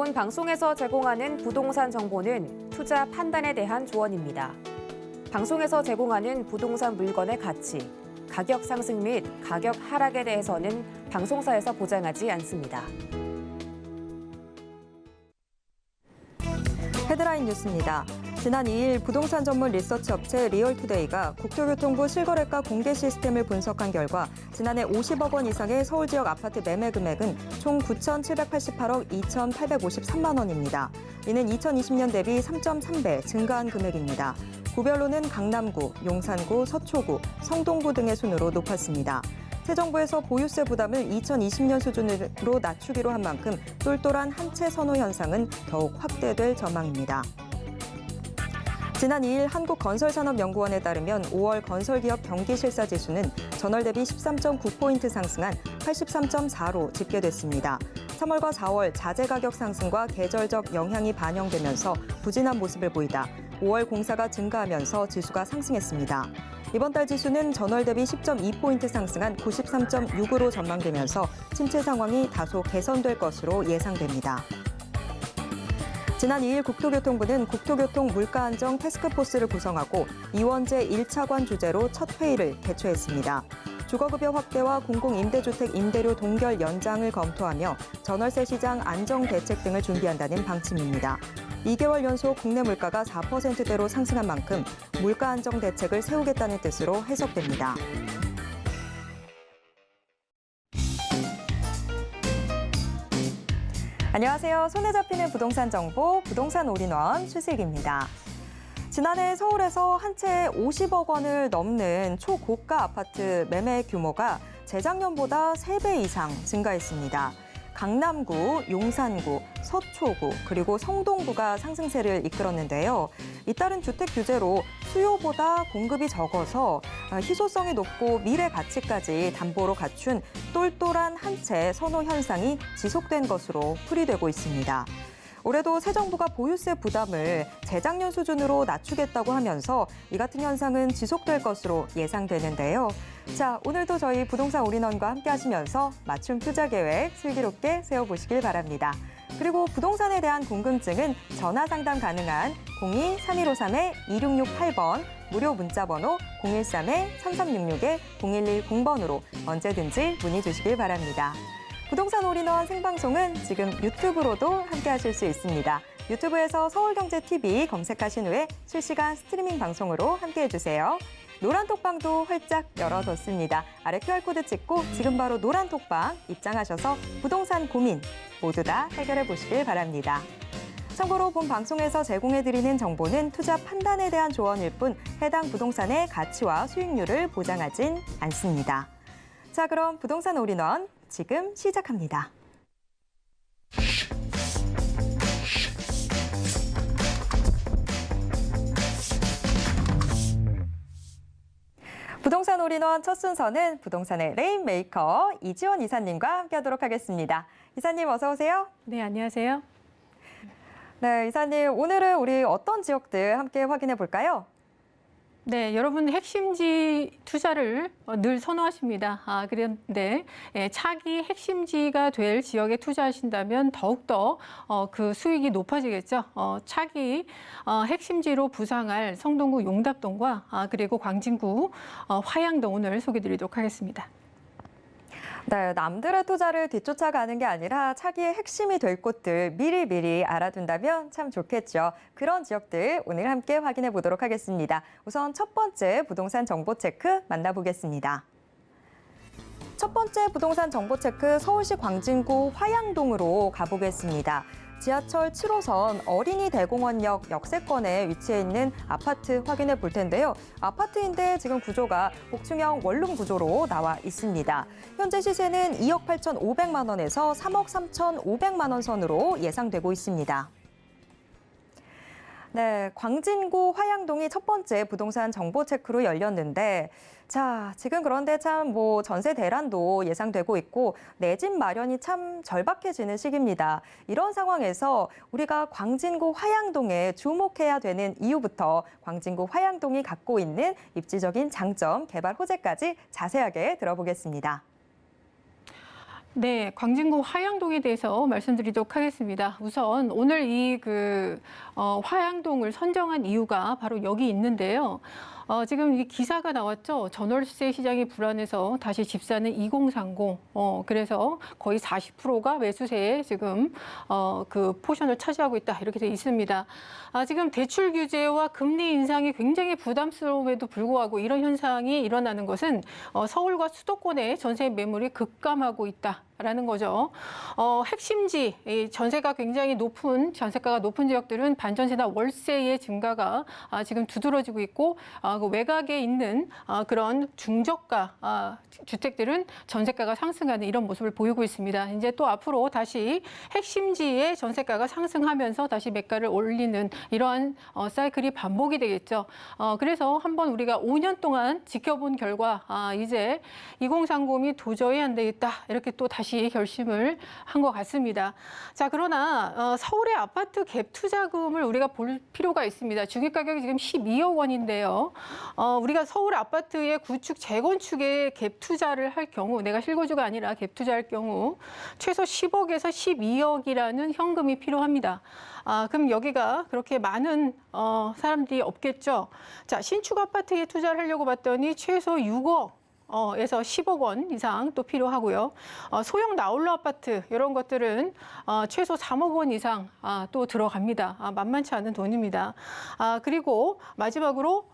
본 방송에서 제공하는 부동산 정보는 투자 판단에 대한 조언입니다. 방송에서 제공하는 부동산 물건의 가치, 가격 상승 및 가격 하락에 대해서는 방송사에서 보장하지 않습니다. 헤드라인 뉴스입니다. 지난 2일 부동산 전문 리서치 업체 리얼투데이가 국토교통부 실거래가 공개 시스템을 분석한 결과 지난해 50억 원 이상의 서울 지역 아파트 매매 금액은 총 9,788억 2,853만 원입니다. 이는 2020년 대비 3.3배 증가한 금액입니다. 구별로는 강남구, 용산구, 서초구, 성동구 등의 순으로 높았습니다. 새 정부에서 보유세 부담을 2020년 수준으로 낮추기로 한 만큼 똘똘한 한 채 선호 현상은 더욱 확대될 전망입니다. 지난 2일 한국건설산업연구원에 따르면 5월 건설기업 경기실사지수는 전월 대비 13.9포인트 상승한 83.4로 집계됐습니다. 3월과 4월 자재 가격 상승과 계절적 영향이 반영되면서 부진한 모습을 보이다 5월 공사가 증가하면서 지수가 상승했습니다. 이번 달 지수는 전월 대비 10.2포인트 상승한 93.6으로 전망되면서 침체 상황이 다소 개선될 것으로 예상됩니다. 지난 2일 국토교통부는 국토교통 물가안정 태스크포스를 구성하고 이원재 1차관 주재로 첫 회의를 개최했습니다. 주거급여 확대와 공공임대주택 임대료 동결 연장을 검토하며 전월세 시장 안정 대책 등을 준비한다는 방침입니다. 2개월 연속 국내 물가가 4%대로 상승한 만큼 물가 안정 대책을 세우겠다는 뜻으로 해석됩니다. 안녕하세요. 손에 잡히는 부동산 정보, 부동산 올인원 최슬기입니다. 지난해 서울에서 한 채 50억 원을 넘는 초고가 아파트 매매 규모가 재작년보다 3배 이상 증가했습니다. 강남구, 용산구, 서초구, 그리고 성동구가 상승세를 이끌었는데요. 잇따른 주택 규제로 수요보다 공급이 적어서 희소성이 높고 미래 가치까지 담보로 갖춘 똘똘한 한 채 선호 현상이 지속된 것으로 풀이되고 있습니다. 올해도 새 정부가 보유세 부담을 재작년 수준으로 낮추겠다고 하면서 이 같은 현상은 지속될 것으로 예상되는데요. 자, 오늘도 저희 부동산 올인원과 함께 하시면서 맞춤 투자 계획 슬기롭게 세워보시길 바랍니다. 그리고 부동산에 대한 궁금증은 전화 상담 가능한 02-3153-2668번 무료 문자 번호 013-3366-0110번으로 언제든지 문의 주시길 바랍니다. 부동산 올인원 생방송은 지금 유튜브로도 함께 하실 수 있습니다. 유튜브에서 서울경제TV 검색하신 후에 실시간 스트리밍 방송으로 함께 해주세요. 노란톡방도 활짝 열어뒀습니다. 아래 QR코드 찍고 지금 바로 노란톡방 입장하셔서 부동산 고민 모두 다 해결해 보시길 바랍니다. 참고로 본 방송에서 제공해드리는 정보는 투자 판단에 대한 조언일 뿐 해당 부동산의 가치와 수익률을 보장하진 않습니다. 자, 그럼 부동산 올인원 지금 시작합니다. 부동산 올인원 첫 순서는 부동산의 레인메이커 이지원 이사님과 함께하도록 하겠습니다. 이사님 어서 오세요. 네, 안녕하세요. 네, 이사님 오늘은 우리 어떤 지역들 함께 확인해 볼까요? 네, 여러분 핵심지 투자를 늘 선호하십니다. 그런데 차기 핵심지가 될 지역에 투자하신다면 더욱더 그 수익이 높아지겠죠. 차기 핵심지로 부상할 성동구 용답동과 그리고 광진구 화양동 오늘 소개드리도록 하겠습니다. 네, 남들의 투자를 뒤쫓아가는 게 아니라 차기의 핵심이 될 곳들 미리 알아둔다면 참 좋겠죠. 그런 지역들 오늘 함께 확인해 보도록 하겠습니다. 우선 첫 번째 부동산 정보 체크 만나보겠습니다. 첫 번째 부동산 정보 체크 서울시 광진구 화양동으로 가보겠습니다. 지하철 7호선 어린이 대공원역 역세권에 위치해 있는 아파트 확인해 볼 텐데요. 아파트인데 지금 구조가 복층형 원룸 구조로 나와 있습니다. 현재 시세는 2억 8,500만 원에서 3억 3,500만 원 선으로 예상되고 있습니다. 네, 광진구 화양동이 첫 번째 부동산 정보 체크로 열렸는데 자, 지금 그런데 참 전세 대란도 예상되고 있고 내 집 마련이 참 절박해지는 시기입니다. 이런 상황에서 우리가 광진구 화양동에 주목해야 되는 이유부터 광진구 화양동이 갖고 있는 입지적인 장점, 개발 호재까지 자세하게 들어보겠습니다. 네, 광진구 화양동에 대해서 말씀드리도록 하겠습니다. 우선 오늘 이 화양동을 선정한 이유가 바로 여기 있는데요. 지금 이 기사가 나왔죠. 전월세 시장이 불안해서 다시 집 사는 2030. 그래서 거의 40%가 매수세에 지금 그 포션을 차지하고 있다. 이렇게 돼 있습니다. 지금 대출 규제와 금리 인상이 굉장히 부담스러움에도 불구하고 이런 현상이 일어나는 것은 서울과 수도권의 전세 매물이 급감하고 있다라는 거죠. 핵심지, 전세가 굉장히 높은, 전세가가 높은 지역들은 반전세나 월세의 증가가 지금 두드러지고 있고, 그 외곽에 있는 그런 중저가 주택들은 전세가가 상승하는 이런 모습을 보이고 있습니다. 이제 또 앞으로 다시 핵심지의 전세가가 상승하면서 다시 매가를 올리는 이러한 사이클이 반복이 되겠죠. 그래서 한번 우리가 5년 동안 지켜본 결과 이제 2030이 도저히 안 되겠다 이렇게 또 다시 결심을 한 것 같습니다. 자, 그러나 서울의 아파트 갭 투자금을 우리가 볼 필요가 있습니다. 중위 가격이 지금 12억 원인데요. 우리가 서울 아파트의 구축, 재건축에 갭 투자를 할 경우, 내가 실거주가 아니라 갭 투자할 경우 최소 10억에서 12억이라는 현금이 필요합니다. 그럼 여기가 그렇게 많은 사람들이 없겠죠. 자, 신축 아파트에 투자를 하려고 봤더니 최소 6억. 에서 10억 원 이상 또 필요하고요. 소형 나홀로 아파트 이런 것들은 최소 3억 원 이상 또 들어갑니다. 만만치 않은 돈입니다. 그리고 마지막으로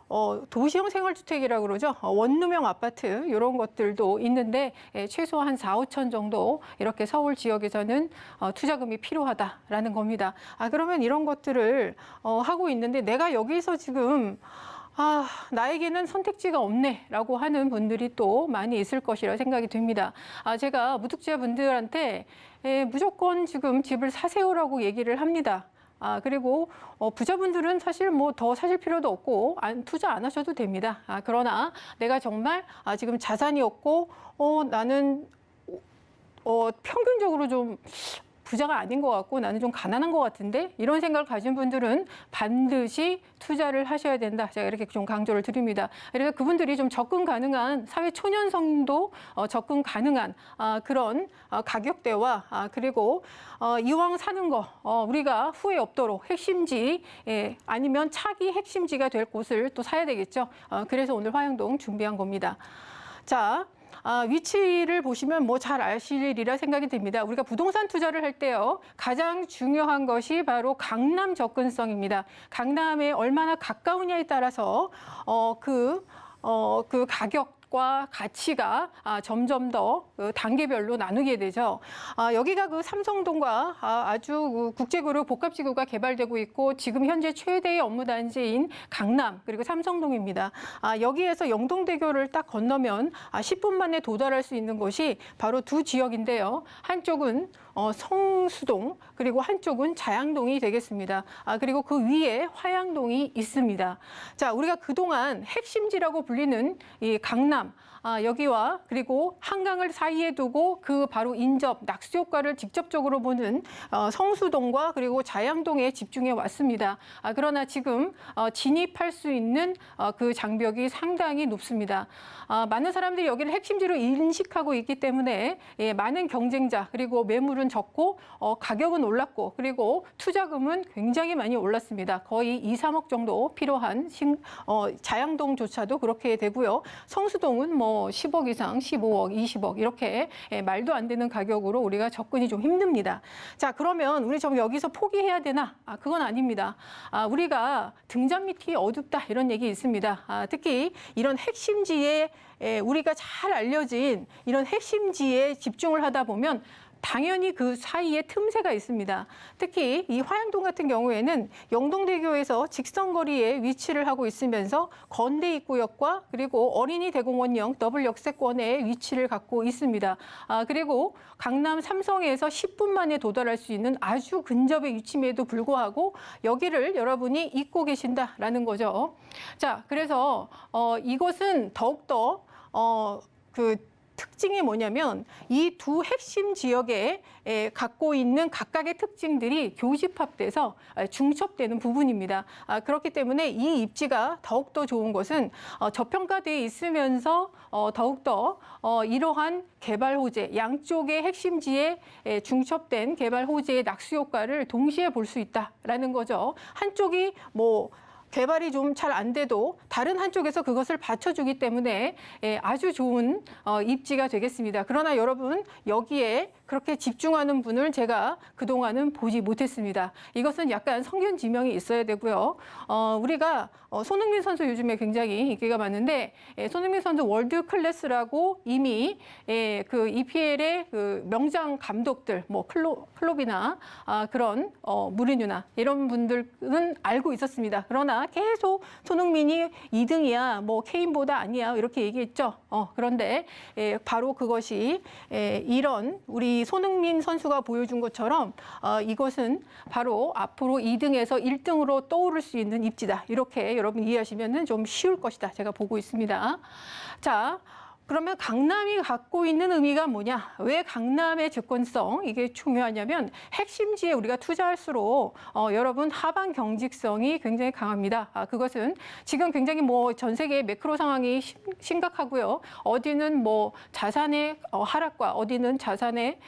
도시형 생활주택이라고 그러죠. 원룸형 아파트 이런 것들도 있는데 최소 한 4, 5천 정도 이렇게 서울 지역에서는 투자금이 필요하다라는 겁니다. 그러면 이런 것들을 하고 있는데 내가 여기서 지금 나에게는 선택지가 없네라고 하는 분들이 또 많이 있을 것이라 생각이 됩니다. 제가 무tuk지자분들한테 무조건 지금 집을 사세요라고 얘기를 합니다. 그리고 부자분들은 사실 뭐 더 사실 필요도 없고 투자 안 하셔도 됩니다. 그러나 내가 정말 지금 자산이 없고 나는 평균적으로 좀 부자가 아닌 것 같고 나는 좀 가난한 것 같은데 이런 생각을 가진 분들은 반드시 투자를 하셔야 된다. 제가 이렇게 좀 강조를 드립니다. 그래서 그분들이 좀 접근 가능한 사회 초년생도 접근 가능한 그런 가격대와 그리고 이왕 사는 거 우리가 후회 없도록 핵심지 아니면 차기 핵심지가 될 곳을 또 사야 되겠죠. 그래서 오늘 화양동 준비한 겁니다. 자. 위치를 보시면 뭐 잘 아시리라 생각이 됩니다. 우리가 부동산 투자를 할 때요. 가장 중요한 것이 바로 강남 접근성입니다. 강남에 얼마나 가까우냐에 따라서 그 가격과 가치가 점점 더 단계별로 나누게 되죠. 여기가 그 삼성동과 아주 국제그룹 복합지구가 개발되고 있고 지금 현재 최대의 업무단지인 강남 그리고 삼성동입니다. 여기에서 영동대교를 딱 건너면 10분 만에 도달할 수 있는 곳이 바로 두 지역인데요. 한쪽은 성수동 그리고 한쪽은 자양동이 되겠습니다. 그리고 그 위에 화양동이 있습니다. 자, 우리가 그동안 핵심지라고 불리는 이 강남 여기와 그리고 한강을 사이에 두고 그 바로 인접, 낙수 효과를 직접적으로 보는 성수동과 그리고 자양동에 집중해 왔습니다. 그러나 지금 진입할 수 있는 그 장벽이 상당히 높습니다. 많은 사람들이 여기를 핵심지로 인식하고 있기 때문에 많은 경쟁자 그리고 매물은 적고 가격은 올랐고 그리고 투자금은 굉장히 많이 올랐습니다. 거의 2, 3억 정도 필요한 자양동조차도 그렇게 되고요. 성수동은 뭐 10억 이상, 15억, 20억 이렇게 말도 안 되는 가격으로 우리가 접근이 좀 힘듭니다. 자, 그러면 우리 좀 여기서 포기해야 되나? 그건 아닙니다. 우리가 등잔 밑이 어둡다 이런 얘기 있습니다. 특히 이런 핵심지에 우리가 잘 알려진 이런 핵심지에 집중을 하다 보면 당연히 그 사이에 틈새가 있습니다. 특히 이 화양동 같은 경우에는 영동대교에서 직선거리에 위치를 하고 있으면서 건대 입구역과 그리고 어린이 대공원역 더블 역세권에 위치를 갖고 있습니다. 그리고 강남 삼성에서 10분 만에 도달할 수 있는 아주 근접의 위치임에도 불구하고 여기를 여러분이 잊고 계신다라는 거죠. 자, 그래서 이것은 더욱더 특징이 뭐냐면 이 두 핵심 지역에 갖고 있는 각각의 특징들이 교집합돼서 중첩되는 부분입니다. 그렇기 때문에 이 입지가 더욱더 좋은 것은 저평가되어 있으면서 더욱더 이러한 개발 호재, 양쪽의 핵심지에 중첩된 개발 호재의 낙수 효과를 동시에 볼 수 있다라는 거죠. 한쪽이 뭐 개발이 좀 잘 안 돼도 다른 한쪽에서 그것을 받쳐주기 때문에 아주 좋은 입지가 되겠습니다. 그러나 여러분 여기에 그렇게 집중하는 분을 제가 그동안은 보지 못했습니다. 이것은 약간 성견 지명이 있어야 되고요. 우리가 손흥민 선수 요즘에 굉장히 인기가 많은데 손흥민 선수 월드 클래스라고 이미 그 EPL의 그 명장 감독들, 뭐 클롭이나 그런 무리뉴나 이런 분들은 알고 있었습니다. 그러나 계속 손흥민이 2등이야, 뭐 케인보다 아니야 이렇게 얘기했죠. 그런데 바로 그것이 이런 우리 손흥민 선수가 보여준 것처럼 이것은 바로 앞으로 2등에서 1등으로 떠오를 수 있는 입지다. 이렇게 여러분 이해하시면 좀 쉬울 것이다. 제가 보고 있습니다. 자. 그러면 강남이 갖고 있는 의미가 뭐냐? 왜 강남의 접근성 이게 중요하냐면 핵심지에 우리가 투자할수록 여러분 하방 경직성이 굉장히 강합니다. 그것은 지금 굉장히 뭐 전 세계 매크로 상황이 심각하고요. 어디는 뭐 자산의 하락과 어디는 자산의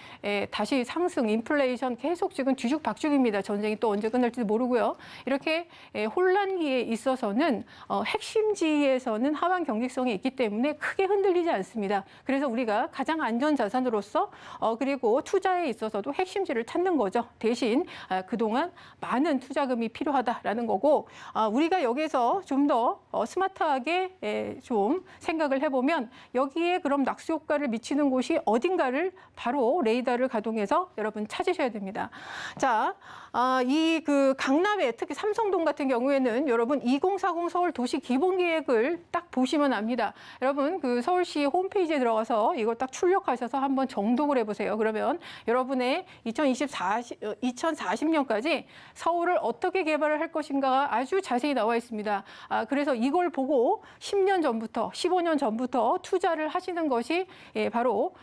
다시 상승, 인플레이션 계속 지금 뒤죽박죽입니다. 전쟁이 또 언제 끝날지도 모르고요. 이렇게 혼란기에 있어서는 핵심지에서는 하방 경직성이 있기 때문에 크게 흔들리지 않습니다. 그래서 우리가 가장 안전 자산으로서 그리고 투자에 있어서도 핵심지를 찾는 거죠. 대신 그동안 많은 투자금이 필요하다라는 거고 우리가 여기서 좀 더 스마트하게 좀 생각을 해보면 여기에 그럼 낙수 효과를 미치는 곳이 어딘가를 바로 레이더를 가동해서 여러분 찾으셔야 됩니다. 자, 이 그 강남에 특히 삼성동 같은 경우에는 여러분 2040 서울 도시 기본 계획을 딱 보시면 압니다. 여러분 그 서울시 홈페이지에 들어가서 이걸 딱 출력하셔서 한번 정독을 해보세요. 그러면 여러분의 2040년까지 서울을 어떻게 개발을 할 것인가가 아주 자세히 나와 있습니다. 그래서 이걸 보고 10년 전부터 15년 전부터 투자를 하시는 것이 바로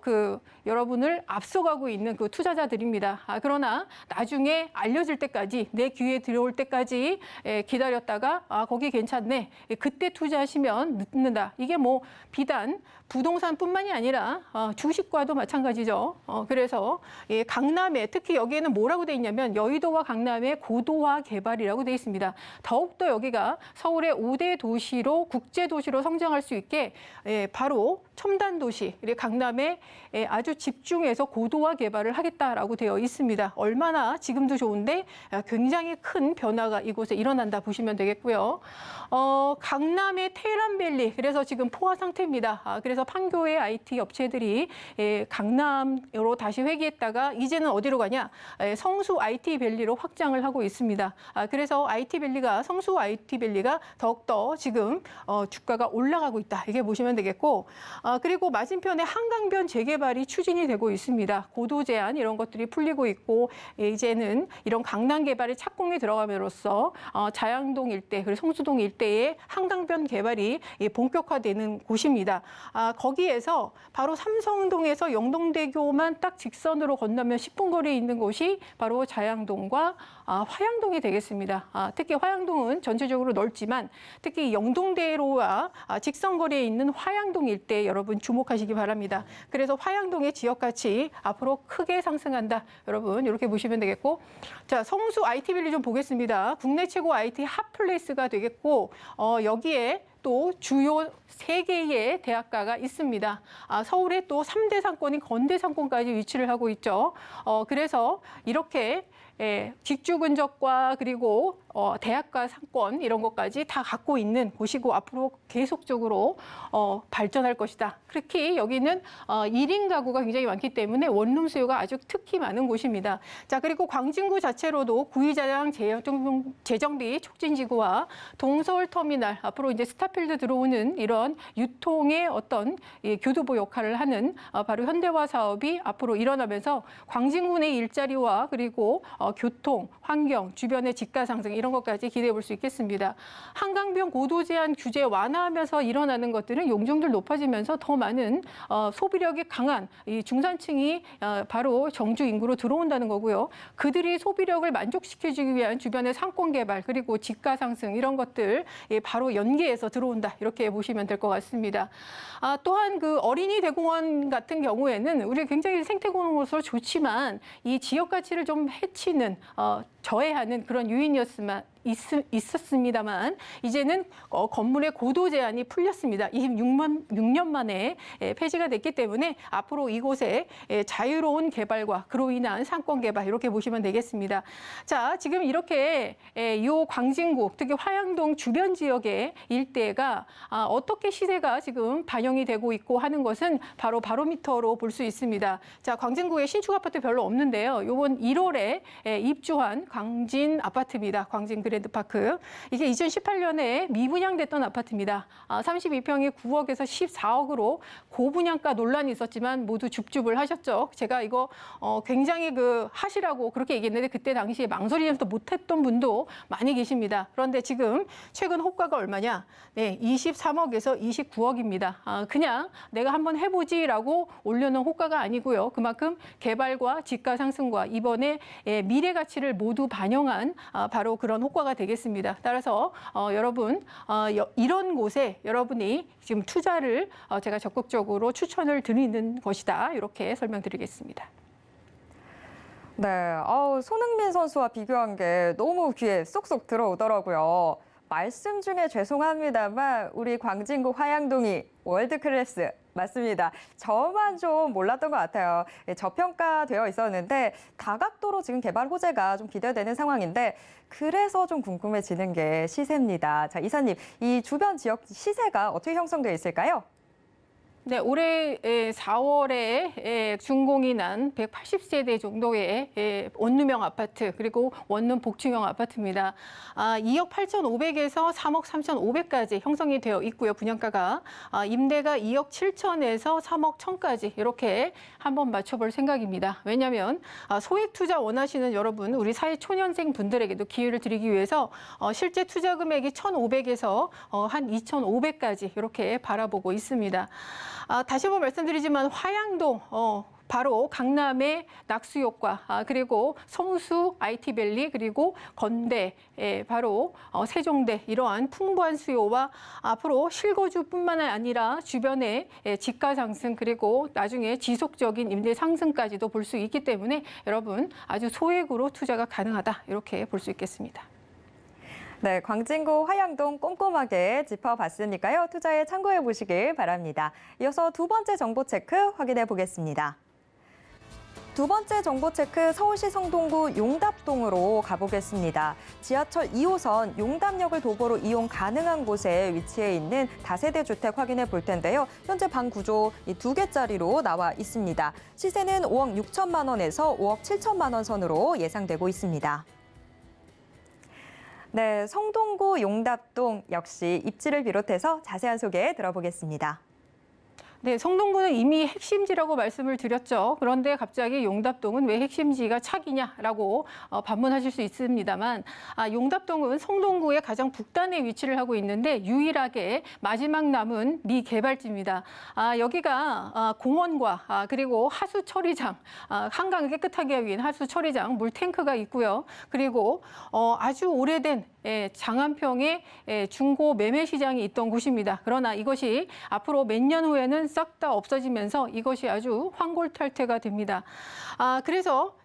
그 여러분을 앞서가고 있는 그 투자자들입니다. 그러나 나중에 알려질 때까지 내 귀에 들어올 때까지 기다렸다가 거기 괜찮네. 그때 투자하시면 늦는다. 이게 뭐 비단 부동산뿐만이 아니라 주식과도 마찬가지죠. 그래서 강남에 특히 여기에는 뭐라고 돼 있냐면 여의도와 강남의 고도화 개발이라고 돼 있습니다. 더욱더 여기가 서울의 5대 도시로 국제 도시로 성장할 수 있게 바로 첨단 도시 강남에 아주 집중해서 고도화 개발을 하겠다라고 되어 있습니다. 얼마나 지금도 좋은데 굉장히 큰 변화가 이곳에 일어난다 보시면 되겠고요. 강남의 테헤란밸리 그래서 지금 포화 상태입니다. 그래서 판교의 IT 업체들이 강남으로 다시 회귀했다가 이제는 어디로 가냐? 성수 IT밸리로 확장을 하고 있습니다. 그래서 IT밸리가 성수 IT밸리가 더욱더 지금 주가가 올라가고 있다. 이게 보시면 되겠고 그리고 맞은편에 한강변 재개발이 추진이 되고 있습니다. 고도 제한 이런 것들이 풀리고 있고 이제는 이런 강남 개발에 착공이 들어감으로써 자양동 일대 그리고 성수동 일대의 한강변 개발이 본격화되는 곳입니다. 거기에서 바로 삼성동에서 영동대교만 딱 직선으로 건너면 10분 거리에 있는 곳이 바로 자양동과 화양동이 되겠습니다. 특히 화양동은 전체적으로 넓지만 특히 영동대로와 직선 거리에 있는 화양동 일대 여러분 주목하시기 바랍니다. 그래서 화양동의 지역 가치 앞으로 크게 상승한다. 여러분 이렇게 보시면 되겠고 자 성수 IT밸리 좀 보겠습니다. 국내 최고 IT 핫플레이스가 되겠고 여기에 또 주요 3개의 대학가가 있습니다. 서울에 또 3대 상권인 건대 상권까지 위치를 하고 있죠. 그래서 이렇게 직주 근접과 그리고 대학가 상권 이런 것까지 다 갖고 있는 곳이고 앞으로 계속적으로 발전할 것이다. 특히 여기는 1인 가구가 굉장히 많기 때문에 원룸 수요가 아주 특히 많은 곳입니다. 자 그리고 광진구 자체로도 구의자랑 재정비 촉진지구와 동서울터미널 앞으로 이제 스타필드 들어오는 이런 유통의 어떤 교두보 역할을 하는 바로 현대화 사업이 앞으로 일어나면서 광진구 내 일자리와 그리고 교통, 환경, 주변의 집가 상승 이런 것까지 기대해 볼 수 있겠습니다. 한강변 고도 제한 규제 완화하면서 일어나는 것들은 용적률 높아지면서 더 많은 소비력이 강한 이 중산층이 바로 정주 인구로 들어온다는 거고요. 그들이 소비력을 만족시켜주기 위한 주변의 상권 개발 그리고 집가 상승 이런 것들 바로 연계해서 들어온다 이렇게 보시면 될 것 같습니다. 또한 그 어린이 대공원 같은 경우에는 우리 굉장히 생태공원으로서 좋지만 이 지역 가치를 좀 해치는 저해하는 그런 요인이었으면 있었습니다만 이제는 건물의 고도 제한이 풀렸습니다. 26년 만에 폐지가 됐기 때문에 앞으로 이곳에 자유로운 개발과 그로 인한 상권 개발 이렇게 보시면 되겠습니다. 자, 지금 이렇게 이 광진구 특히 화양동 주변 지역의 일대가 어떻게 시세가 지금 반영이 되고 있고 하는 것은 바로 바로미터로 볼 수 있습니다. 자, 광진구에 신축 아파트 별로 없는데요. 이번 1월에 입주한 광진 아파트입니다. 광진 그랜드파크. 이게 2018년에 미분양됐던 아파트입니다. 32평이 9억에서 14억으로 고분양가 논란이 있었지만 모두 줍줍을 하셨죠. 제가 이거 굉장히 하시라고 그렇게 얘기했는데 그때 당시에 망설이면서 못했던 분도 많이 계십니다. 그런데 지금 최근 호가가 얼마냐? 네, 23억에서 29억입니다. 그냥 내가 한번 해보지라고 올려놓은 호가가 아니고요. 그만큼 개발과 집가 상승과 이번에 미래 가치를 모두 반영한 바로 그런 효과가 되겠습니다. 따라서 여러분 이런 곳에 여러분이 지금 투자를 제가 적극적으로 추천을 드리는 것이다. 이렇게 설명드리겠습니다. 네, 손흥민 선수와 비교한 게 너무 귀에 쏙쏙 들어오더라고요. 말씀 중에 죄송합니다만 우리 광진구 화양동이 월드 클래스 맞습니다. 저만 좀 몰랐던 것 같아요. 저평가되어 있었는데 다각도로 지금 개발 호재가 좀 기대되는 상황인데 그래서 좀 궁금해지는 게 시세입니다. 자, 이사님, 이 주변 지역 시세가 어떻게 형성되어 있을까요? 네, 올해 4월에 준공이 난 180세대 정도의 원룸형 아파트 그리고 원룸 복층형 아파트입니다. 2억 8,500에서 3억 3,500까지 형성이 되어 있고요. 분양가가 임대가 2억 7천에서 3억 1,000까지 이렇게 한번 맞춰볼 생각입니다. 왜냐하면 소액 투자 원하시는 여러분, 우리 사회 초년생 분들에게도 기회를 드리기 위해서 실제 투자 금액이 1,500에서 한 2,500까지 이렇게 바라보고 있습니다. 다시 한번 말씀드리지만 화양동 바로 강남의 낙수효과 그리고 성수 IT밸리 그리고 건대 바로 세종대 이러한 풍부한 수요와 앞으로 실거주뿐만 아니라 주변의 집가 상승 그리고 나중에 지속적인 임대 상승까지도 볼 수 있기 때문에 여러분 아주 소액으로 투자가 가능하다 이렇게 볼 수 있겠습니다. 네, 광진구 화양동 꼼꼼하게 짚어봤으니까요. 투자에 참고해 보시길 바랍니다. 이어서 두 번째 정보 체크 확인해 보겠습니다. 두 번째 정보 체크 서울시 성동구 용답동으로 가보겠습니다. 지하철 2호선 용답역을 도보로 이용 가능한 곳에 위치해 있는 다세대 주택 확인해 볼 텐데요. 현재 방 구조 이 2개짜리로 나와 있습니다. 시세는 5억 6천만 원에서 5억 7천만 원 선으로 예상되고 있습니다. 네, 성동구 용답동 역시 입지를 비롯해서 자세한 소개 들어보겠습니다. 네, 성동구는 이미 핵심지라고 말씀을 드렸죠. 그런데 갑자기 용답동은 왜 핵심지가 착이냐라고 반문하실 수 있습니다만 용답동은 성동구의 가장 북단에 위치를 하고 있는데 유일하게 마지막 남은 미개발지입니다. 여기가 공원과 그리고 하수 처리장, 한강을 깨끗하게 하기 위한 하수 처리장, 물 탱크가 있고요. 그리고 아주 오래된 장안평의 중고 매매 시장이 있던 곳입니다. 그러나 이것이 앞으로 몇 년 후에는 싹 다 없어지면서 이것이 아주 환골탈태가 됩니다. 그래서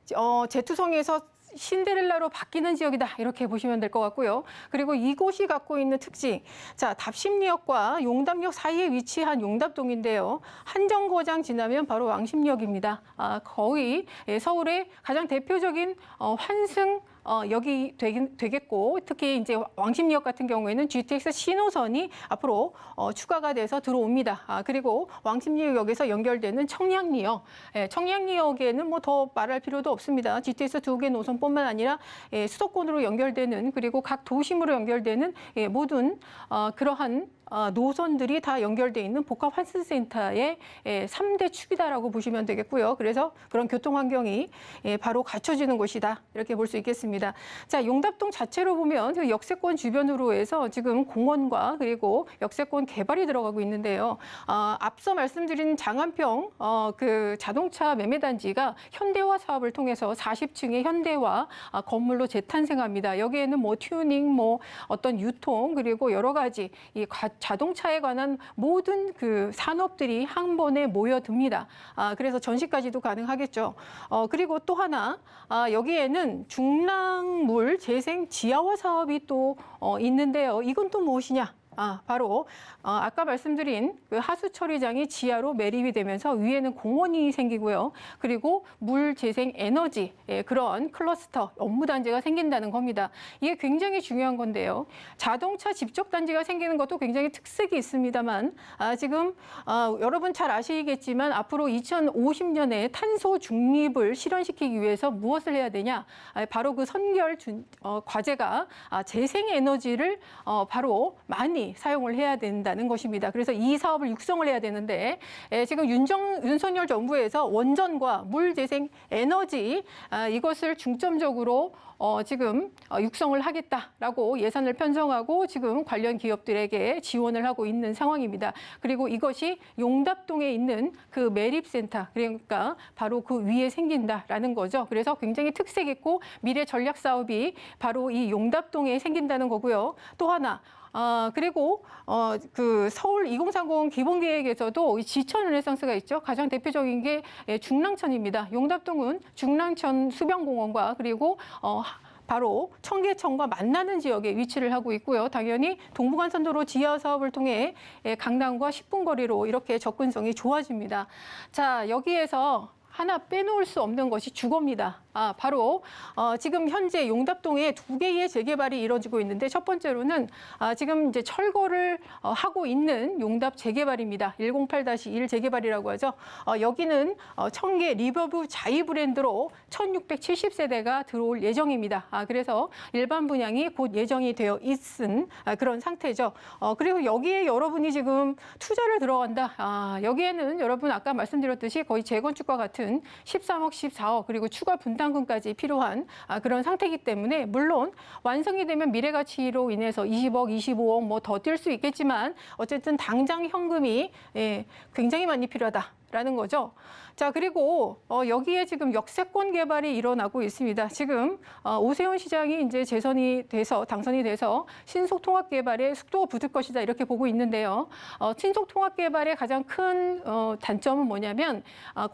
재투성에서 신데렐라로 바뀌는 지역이다 이렇게 보시면 될 것 같고요. 그리고 이곳이 갖고 있는 특징, 자 답심리역과 용답역 사이에 위치한 용답동인데요. 한정거장 지나면 바로 왕십리역입니다. 거의 서울의 가장 대표적인 환승 역이 되겠고 특히 이제 왕십리역 같은 경우에는 GTX 신호선이 앞으로 추가가 돼서 들어옵니다. 그리고 왕십리역에서 연결되는 청량리역, 청량리역에는 뭐 더 말할 필요도 없습니다. GTX 2개 노선뿐만 아니라 수도권으로 연결되는 그리고 각 도심으로 연결되는 모든 그러한 노선들이 다 연결돼 있는 복합 환승센터의 3대 축이다라고 보시면 되겠고요. 그래서 그런 교통 환경이 바로 갖춰지는 곳이다 이렇게 볼 수 있겠습니다. 자, 용답동 자체로 보면 그 역세권 주변으로 해서 지금 공원과 그리고 역세권 개발이 들어가고 있는데요. 앞서 말씀드린 장안평 그 자동차 매매단지가 현대화 사업을 통해서 40층의 현대화 건물로 재탄생합니다. 여기에는 뭐 튜닝, 뭐 어떤 유통 그리고 여러 가지 이 자동차에 관한 모든 그 산업들이 한 번에 모여듭니다. 그래서 전시까지도 가능하겠죠. 그리고 또 하나 여기에는 중랑물 재생 지하화 사업이 또 있는데요. 이건 또 무엇이냐? 바로 아까 말씀드린 그 하수 처리장이 지하로 매립이 되면서 위에는 공원이 생기고요. 그리고 물 재생 에너지 그런 클러스터 업무 단지가 생긴다는 겁니다. 이게 굉장히 중요한 건데요. 자동차 집적 단지가 생기는 것도 굉장히 특색이 있습니다만 지금 여러분 잘 아시겠지만 앞으로 2050년에 탄소 중립을 실현시키기 위해서 무엇을 해야 되냐? 바로 그 선결 과제가 재생 에너지를 바로 많이 사용을 해야 된다는 것입니다. 그래서 이 사업을 육성을 해야 되는데 지금 윤석열 정부에서 원전과 물재생 에너지 이것을 중점적으로 지금 육성을 하겠다라고 예산을 편성하고 지금 관련 기업들에게 지원을 하고 있는 상황입니다. 그리고 이것이 용답동에 있는 그 매립센터 그러니까 바로 그 위에 생긴다라는 거죠. 그래서 굉장히 특색 있고 미래 전략 사업이 바로 이 용답동에 생긴다는 거고요. 또 하나 그리고 그 서울 2030 기본계획에서도 이 지천 르네상스가 있죠. 가장 대표적인 게 중랑천입니다. 용답동은 중랑천 수변공원과 그리고 바로 청계천과 만나는 지역에 위치를 하고 있고요. 당연히 동부간선도로 지하 사업을 통해 강남과 10분 거리로 이렇게 접근성이 좋아집니다. 자, 여기에서 하나 빼놓을 수 없는 것이 주거입니다. 바로 지금 현재 용답동에 2개의 재개발이 이루어지고 있는데 첫 번째로는 지금 이제 철거를 하고 있는 용답 재개발입니다. 108-1 재개발이라고 하죠. 여기는 청계 리버브 자이 브랜드로 1670세대가 들어올 예정입니다. 그래서 일반 분양이 곧 예정이 되어 있은 그런 상태죠. 그리고 여기에 여러분이 지금 투자를 들어간다. 여기에는 여러분 아까 말씀드렸듯이 거의 재건축과 같은 13억, 14억 그리고 추가 분담금까지 필요한 그런 상태이기 때문에 물론 완성이 되면 미래가치로 인해서 20억, 25억 뭐 더 뛸 수 있겠지만 어쨌든 당장 현금이 굉장히 많이 필요하다라는 거죠. 자, 그리고 여기에 지금 역세권 개발이 일어나고 있습니다. 지금 오세훈 시장이 이제 당선이 돼서 신속 통합 개발에 속도가 붙을 것이다 이렇게 보고 있는데요. 신속 통합 개발의 가장 큰 단점은 뭐냐면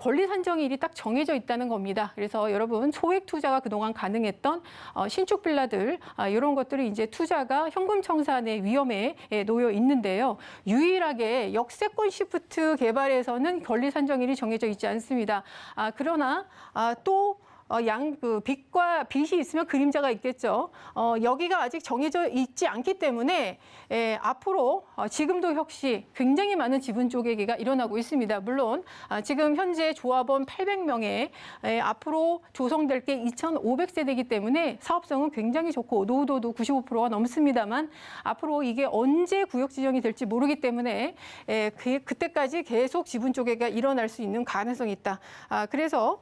권리 산정일이 딱 정해져 있다는 겁니다. 그래서 여러분 소액 투자가 그동안 가능했던 신축 빌라들 이런 것들이 이제 투자가 현금 청산의 위험에 놓여 있는데요. 유일하게 역세권 시프트 개발에서는 권리 산정일이 정해져 있지 않습니다. 그러나 또 빚과 빚이 있으면 그림자가 있겠죠. 여기가 아직 정해져 있지 않기 때문에 앞으로 지금도 역시 굉장히 많은 지분 쪼개기가 일어나고 있습니다. 물론 지금 현재 조합원 800명에 앞으로 조성될 게 2,500세대이기 때문에 사업성은 굉장히 좋고 노후도도 95%가 넘습니다만 앞으로 이게 언제 구역 지정이 될지 모르기 때문에 그때까지 계속 지분 쪼개기가 일어날 수 있는 가능성이 있다. 그래서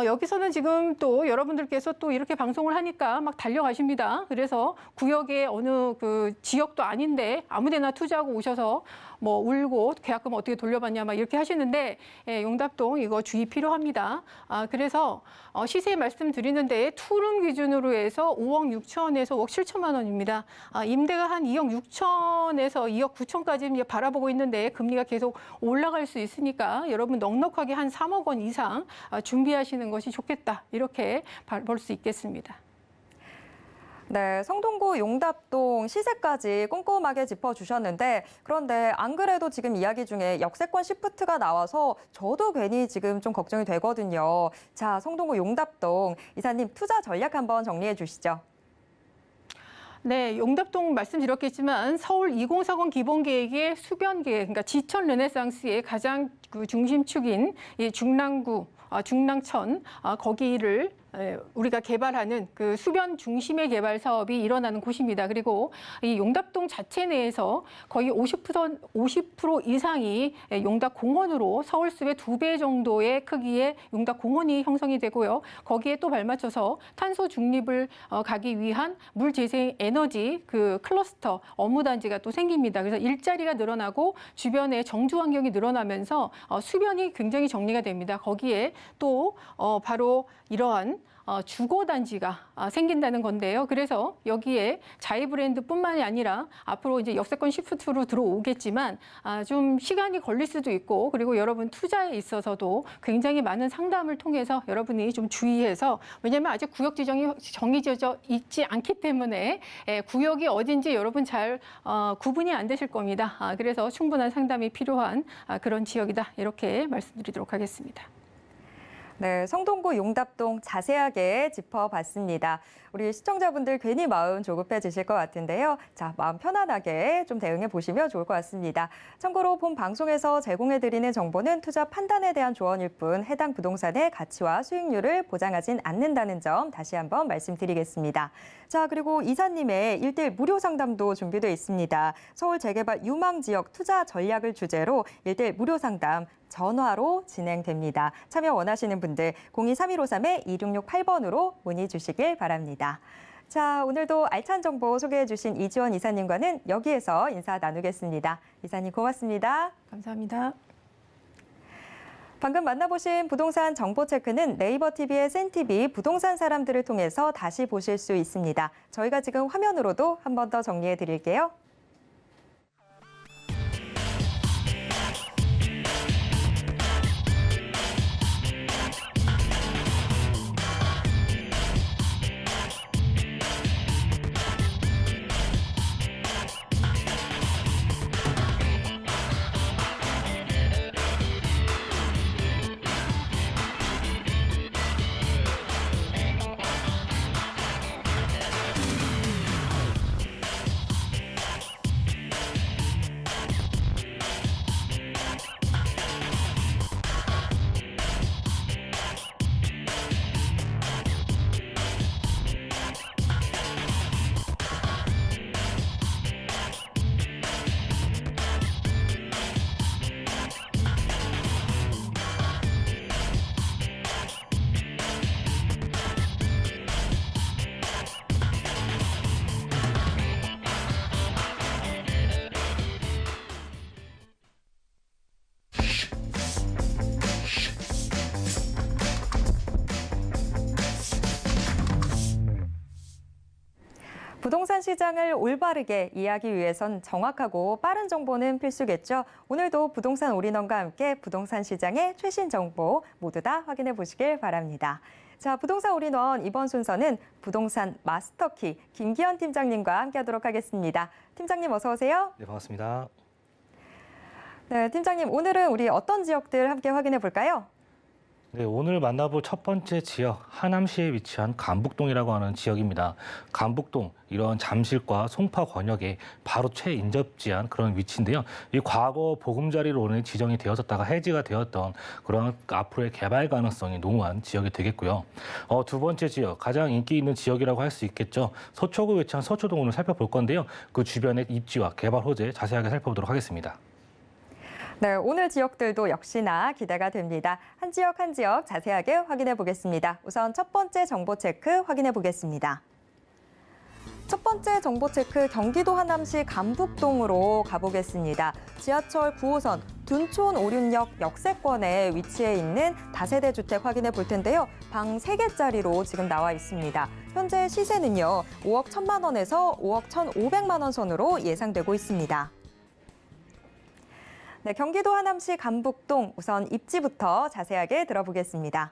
여기서는 지금 또 여러분들께서 또 이렇게 방송을 하니까 막 달려가십니다. 그래서 구역의 어느 그 지역도 아닌데 아무데나 투자하고 오셔서 뭐 울고 계약금 어떻게 돌려받냐 막 이렇게 하시는데 용답동 이거 주의 필요합니다. 그래서 시세 말씀드리는데 투룸 기준으로 해서 5억 6천에서 5억 7천만 원입니다. 임대가 한 2억 6천에서 2억 9천까지 이제 바라보고 있는데 금리가 계속 올라갈 수 있으니까 여러분 넉넉하게 한 3억 원 이상 준비하시는 것이 좋겠다. 이렇게 볼 수 있겠습니다. 네, 성동구 용답동 시세까지 꼼꼼하게 짚어주셨는데 그런데 안 그래도 지금 이야기 중에 역세권 시프트가 나와서 저도 괜히 지금 좀 걱정이 되거든요. 자, 성동구 용답동 이사님 투자 전략 한번 정리해 주시죠. 네, 용답동 말씀드렸겠지만 서울 2040 기본계획의 수변계획, 그러니까 지천 르네상스의 가장 그 중심축인 이 중랑구, 중랑천 거기를 우리가 개발하는 그 수변 중심의 개발 사업이 일어나는 곳입니다. 그리고 이 용답동 자체 내에서 거의 50% 이상이 용답공원으로 서울숲의 2배 정도의 크기의 용답공원이 형성이 되고요. 거기에 또 발맞춰서 탄소 중립을 가기 위한 물재생 에너지 그 클러스터 업무단지가 또 생깁니다. 그래서 일자리가 늘어나고 주변의 정주 환경이 늘어나면서 수변이 굉장히 정리가 됩니다. 거기에 또 바로 이러한 주거단지가 생긴다는 건데요. 그래서 여기에 자이 브랜드뿐만이 아니라 앞으로 이제 역세권 시프트로 들어오겠지만 좀 시간이 걸릴 수도 있고 그리고 여러분 투자에 있어서도 굉장히 많은 상담을 통해서 여러분이 좀 주의해서 왜냐하면 아직 구역 지정이 정해져 있지 않기 때문에 구역이 어딘지 여러분 잘 구분이 안 되실 겁니다. 그래서 충분한 상담이 필요한 그런 지역이다. 이렇게 말씀드리도록 하겠습니다. 네, 성동구 용답동 자세하게 짚어봤습니다. 우리 시청자분들 괜히 마음 조급해지실 것 같은데요. 자, 마음 편안하게 좀 대응해 보시면 좋을 것 같습니다. 참고로 본 방송에서 제공해드리는 정보는 투자 판단에 대한 조언일 뿐 해당 부동산의 가치와 수익률을 보장하진 않는다는 점 다시 한번 말씀드리겠습니다. 자, 그리고 이사님의 1대1 무료 상담도 준비되어 있습니다. 서울 재개발 유망 지역 투자 전략을 주제로 1대1 무료 상담 전화로 진행됩니다. 참여 원하시는 분들 023153-2668번으로 문의 주시길 바랍니다. 자, 오늘도 알찬 정보 소개해 주신 이지원 이사님과는 여기에서 인사 나누겠습니다. 이사님 고맙습니다. 감사합니다. 방금 만나보신 부동산 정보 체크는 네이버 TV의 센TV 부동산 사람들을 통해서 다시 보실 수 있습니다. 저희가 지금 화면으로도 한 번 더 정리해 드릴게요. 부동산 시장을 올바르게 이해하기 위해선 정확하고 빠른 정보는 필수겠죠. 오늘도 부동산 올인원과 함께 부동산 시장의 최신 정보 모두 다 확인해 보시길 바랍니다. 자, 부동산 올인원 이번 순서는 부동산 마스터키 김기현 팀장님과 함께하도록 하겠습니다. 팀장님 어서 오세요. 네, 반갑습니다. 네, 팀장님 오늘은 우리 어떤 지역들 함께 확인해 볼까요? 네, 오늘 만나볼 첫 번째 지역, 하남시에 위치한 감북동이라고 하는 지역입니다. 감북동, 이런 잠실과 송파 권역에 바로 최인접지한 그런 위치인데요. 이 과거 보금자리로는 지정이 되었었다가 해지가 되었던 그런 앞으로의 개발 가능성이 농후한 지역이 되겠고요. 두 번째 지역, 가장 인기 있는 지역이라고 할 수 있겠죠. 서초구에 위치한 서초동 오늘 살펴볼 건데요. 그 주변의 입지와 개발 호재 자세하게 살펴보도록 하겠습니다. 네, 오늘 지역들도 역시나 기대가 됩니다. 한 지역 한 지역 자세하게 확인해 보겠습니다. 우선 첫 번째 정보 체크 확인해 보겠습니다. 첫 번째 정보 체크 경기도 하남시 감북동으로 가보겠습니다. 지하철 9호선 둔촌 오륜역 역세권에 위치해 있는 다세대 주택 확인해 볼 텐데요. 방 3개짜리로 지금 나와 있습니다. 현재 시세는요, 5억 1천만 원에서 5억 1,500만 원 선으로 예상되고 있습니다. 네, 경기도 하남시 감북동 우선 입지부터 자세하게 들어보겠습니다.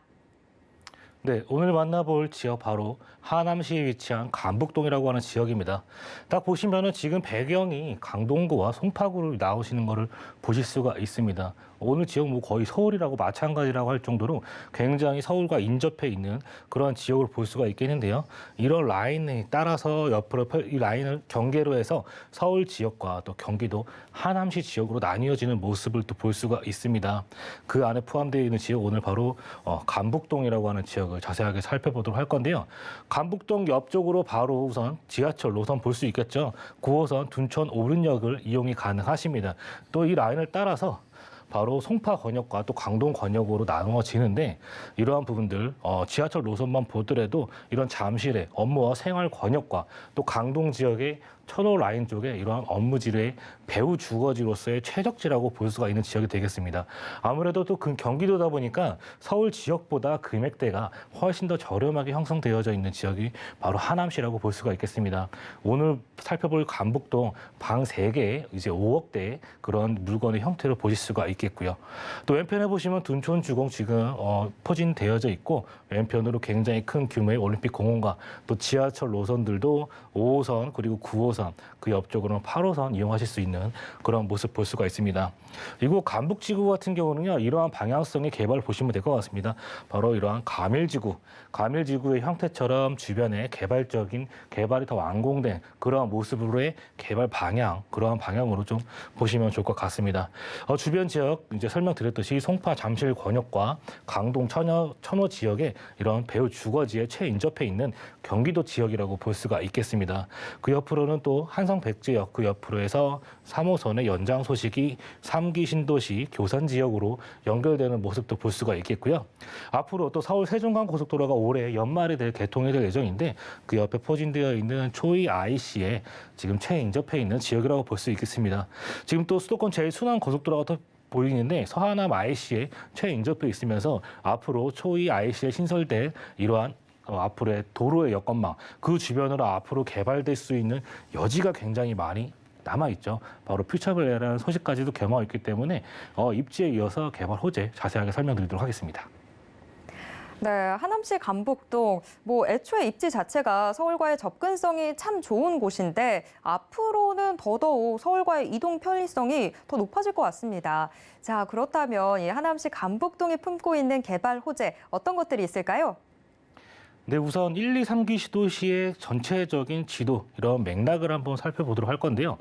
네, 오늘 만나볼 지역 바로 하남시에 위치한 감북동이라고 하는 지역입니다. 딱 보시면은 지금 배경이 강동구와 송파구를 나오시는 거를 보실 수가 있습니다. 오늘 지역 뭐 거의 서울이라고 마찬가지라고 할 정도로 굉장히 서울과 인접해 있는 그런 지역을 볼 수가 있겠는데요. 이런 라인에 따라서 옆으로 이 라인을 경계로 해서 서울 지역과 또 경기도 하남시 지역으로 나뉘어지는 모습을 또 볼 수가 있습니다. 그 안에 포함되어 있는 지역 오늘 바로 감북동이라고 하는 지역을 지역을 자세하게 살펴보도록 할 건데요. 간북동 옆쪽으로 바로 우선 지하철 노선 볼 수 있겠죠. 9호선 둔천 오륜역을 이용이 가능하십니다. 또 이 라인을 따라서 바로 송파권역과 또 광동권역으로 나누어지는데 이러한 부분들 지하철 노선만 보더라도 이런 잠실의 업무와 생활 권역과 또 강동 지역의 천호 라인 쪽에 이러한 업무지의 배후 주거지로서의 최적지라고 볼 수가 있는 지역이 되겠습니다. 아무래도 또 경기도다 보니까 서울 지역보다 금액대가 훨씬 더 저렴하게 형성되어져 있는 지역이 바로 하남시라고 볼 수가 있겠습니다. 오늘 살펴볼 간북동 방 3개에 이제 5억대의 그런 물건의 형태로 보실 수가 있겠고요. 또 왼편에 보시면 둔촌 주공 지금 포진되어져 있고 왼편으로 굉장히 큰 규모의 올림픽 공원과 또 지하철 노선들도 5호선 그리고 9호선 그 옆쪽으로는 8호선 이용하실 수 있는 그런 모습 볼 수가 있습니다. 그리고 간북지구 같은 경우는요. 이러한 방향성의 개발을 보시면 될 것 같습니다. 바로 이러한 가밀지구의 형태처럼 주변에 개발적인 개발이 더 완공된 그러한 모습으로의 개발 방향, 그러한 방향으로 좀 보시면 좋을 것 같습니다. 주변 지역 이제 설명드렸듯이 송파 잠실 권역과 강동 천호 지역에 이런 배후 주거지에 최인접해 있는 경기도 지역이라고 볼 수가 있겠습니다. 그 옆으로는 또 한성 백제역 그 옆으로 해서 3호선의 연장 소식이 3기 신도시 교산 지역으로 연결되는 모습도 볼 수가 있겠고요. 앞으로 또 서울 세종간 고속도로가 올해 연말에 개통이 될 예정인데 그 옆에 포진되어 있는 초이 IC에 지금 최인접해 있는 지역이라고 볼 수 있겠습니다. 지금 또 수도권 제1순환 고속도로가 더 보이는데 서하남 IC에 최인접해 있으면서 앞으로 초이 IC에 신설될 이러한 앞으로의 도로의 여건망 그 주변으로 앞으로 개발될 수 있는 여지가 굉장히 많이 남아있죠. 바로 퓨처밸리라는 소식까지도 겸하고 있기 때문에 입지에 이어서 개발 호재 자세하게 설명드리도록 하겠습니다. 네, 하남시 간북동 애초에 입지 자체가 서울과의 접근성이 참 좋은 곳인데 앞으로는 더더욱 서울과의 이동 편리성이 더 높아질 것 같습니다. 자, 그렇다면 이 하남시 간북동이 품고 있는 개발 호재 어떤 것들이 있을까요? 네, 우선 1, 2, 3기 시도시의 전체적인 지도 이런 맥락을 한번 살펴보도록 할 건데요.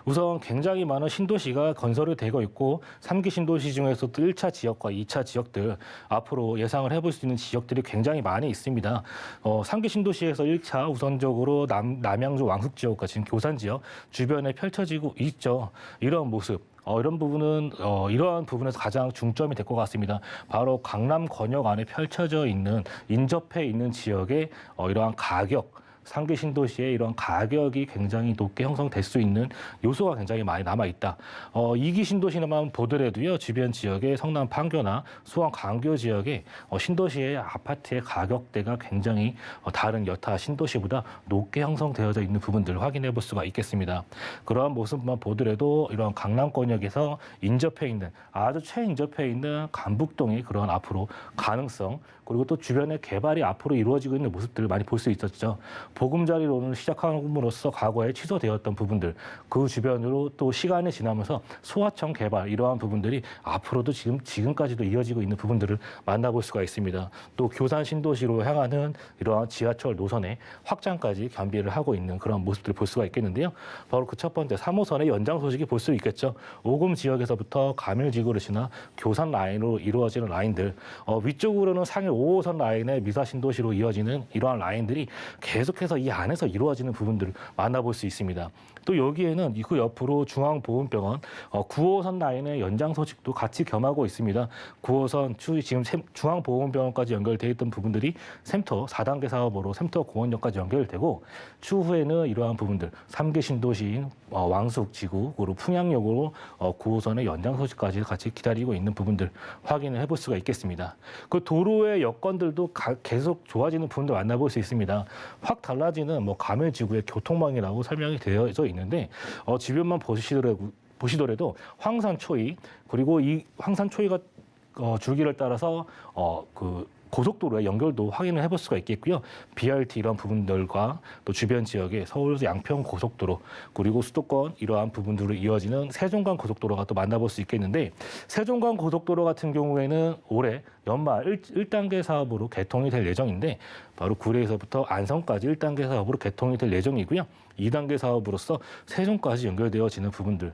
우선 굉장히 많은 신도시가 건설이 되고 있고 3기 신도시 중에서도 1차 지역과 2차 지역들 앞으로 예상을 해볼 수 있는 지역들이 굉장히 많이 있습니다. 3기 신도시에서 1차 우선적으로 남양주 왕숙 지역과 지금 교산 지역 주변에 펼쳐지고 있죠. 이런 모습. 이런 부분은 이러한 부분에서 가장 중점이 될 것 같습니다. 바로 강남 권역 안에 펼쳐져 있는 인접해 있는 지역의 이러한 가격. 3기 신도시의 이런 가격이 굉장히 높게 형성될 수 있는 요소가 굉장히 많이 남아있다. 2기 신도시만 보더라도요. 주변 지역의 성남 판교나 수원 광교 지역의 신도시의 아파트의 가격대가 굉장히 다른 여타 신도시보다 높게 형성되어져 있는 부분들을 확인해 볼 수가 있겠습니다. 그러한 모습만 보더라도 이런 강남권역에서 인접해 있는 아주 최인접해 있는 간북동의 그런 앞으로 가능성 그리고 또 주변의 개발이 앞으로 이루어지고 있는 모습들을 많이 볼 수 있었죠. 보금자리론을 시작함으로써 과거에 취소되었던 부분들, 그 주변으로 또 시간이 지나면서 소하청 개발 이러한 부분들이 앞으로도 지금까지도 이어지고 있는 부분들을 만나볼 수가 있습니다. 또 교산 신도시로 향하는 이러한 지하철 노선의 확장까지 겸비를 하고 있는 그런 모습들을 볼 수가 있겠는데요. 바로 그 첫 번째 3호선의 연장 소식이 볼 수 있겠죠. 오금 지역에서부터 가밀지구를 지나 교산 라인으로 이루어지는 라인들, 위쪽으로는 상해 5호선 라인의 미사 신도시로 이어지는 이러한 라인들이 계속해서 이 안에서 이루어지는 부분들을 만나볼 수 있습니다. 또 여기에는 그 옆으로 중앙보훈병원 9호선 라인의 연장 소식도 같이 겸하고 있습니다. 9호선 지금 중앙보훈병원까지 연결되어 있던 부분들이 샘터 4단계 사업으로 샘터 공원역까지 연결되고 추후에는 이러한 부분들 3기 신도시인 왕숙지구로 풍양역으로 9호선의 연장 소식까지 같이 기다리고 있는 부분들 확인을 해볼 수가 있겠습니다. 그 도로의 여건들도 계속 좋아지는 부분도 만나볼 수 있습니다. 확 달라지는 가밀지구의 교통망이라고 설명이 되어져 있는데 주변만 보시더라도 황산초이 그리고 이 황산초이가 줄기를 따라서 그 고속도로의 연결도 확인을 해볼 수가 있겠고요. BRT 이런 부분들과 또 주변 지역의 서울 양평 고속도로 그리고 수도권 이러한 부분들로 이어지는 세종간 고속도로가 또 만나볼 수 있겠는데 세종간 고속도로 같은 경우에는 올해 연말 1단계 사업으로 개통이 될 예정인데 바로 구례에서부터 안성까지 1단계 사업으로 개통이 될 예정이고요. 2단계 사업으로서 세종까지 연결되어지는 부분들.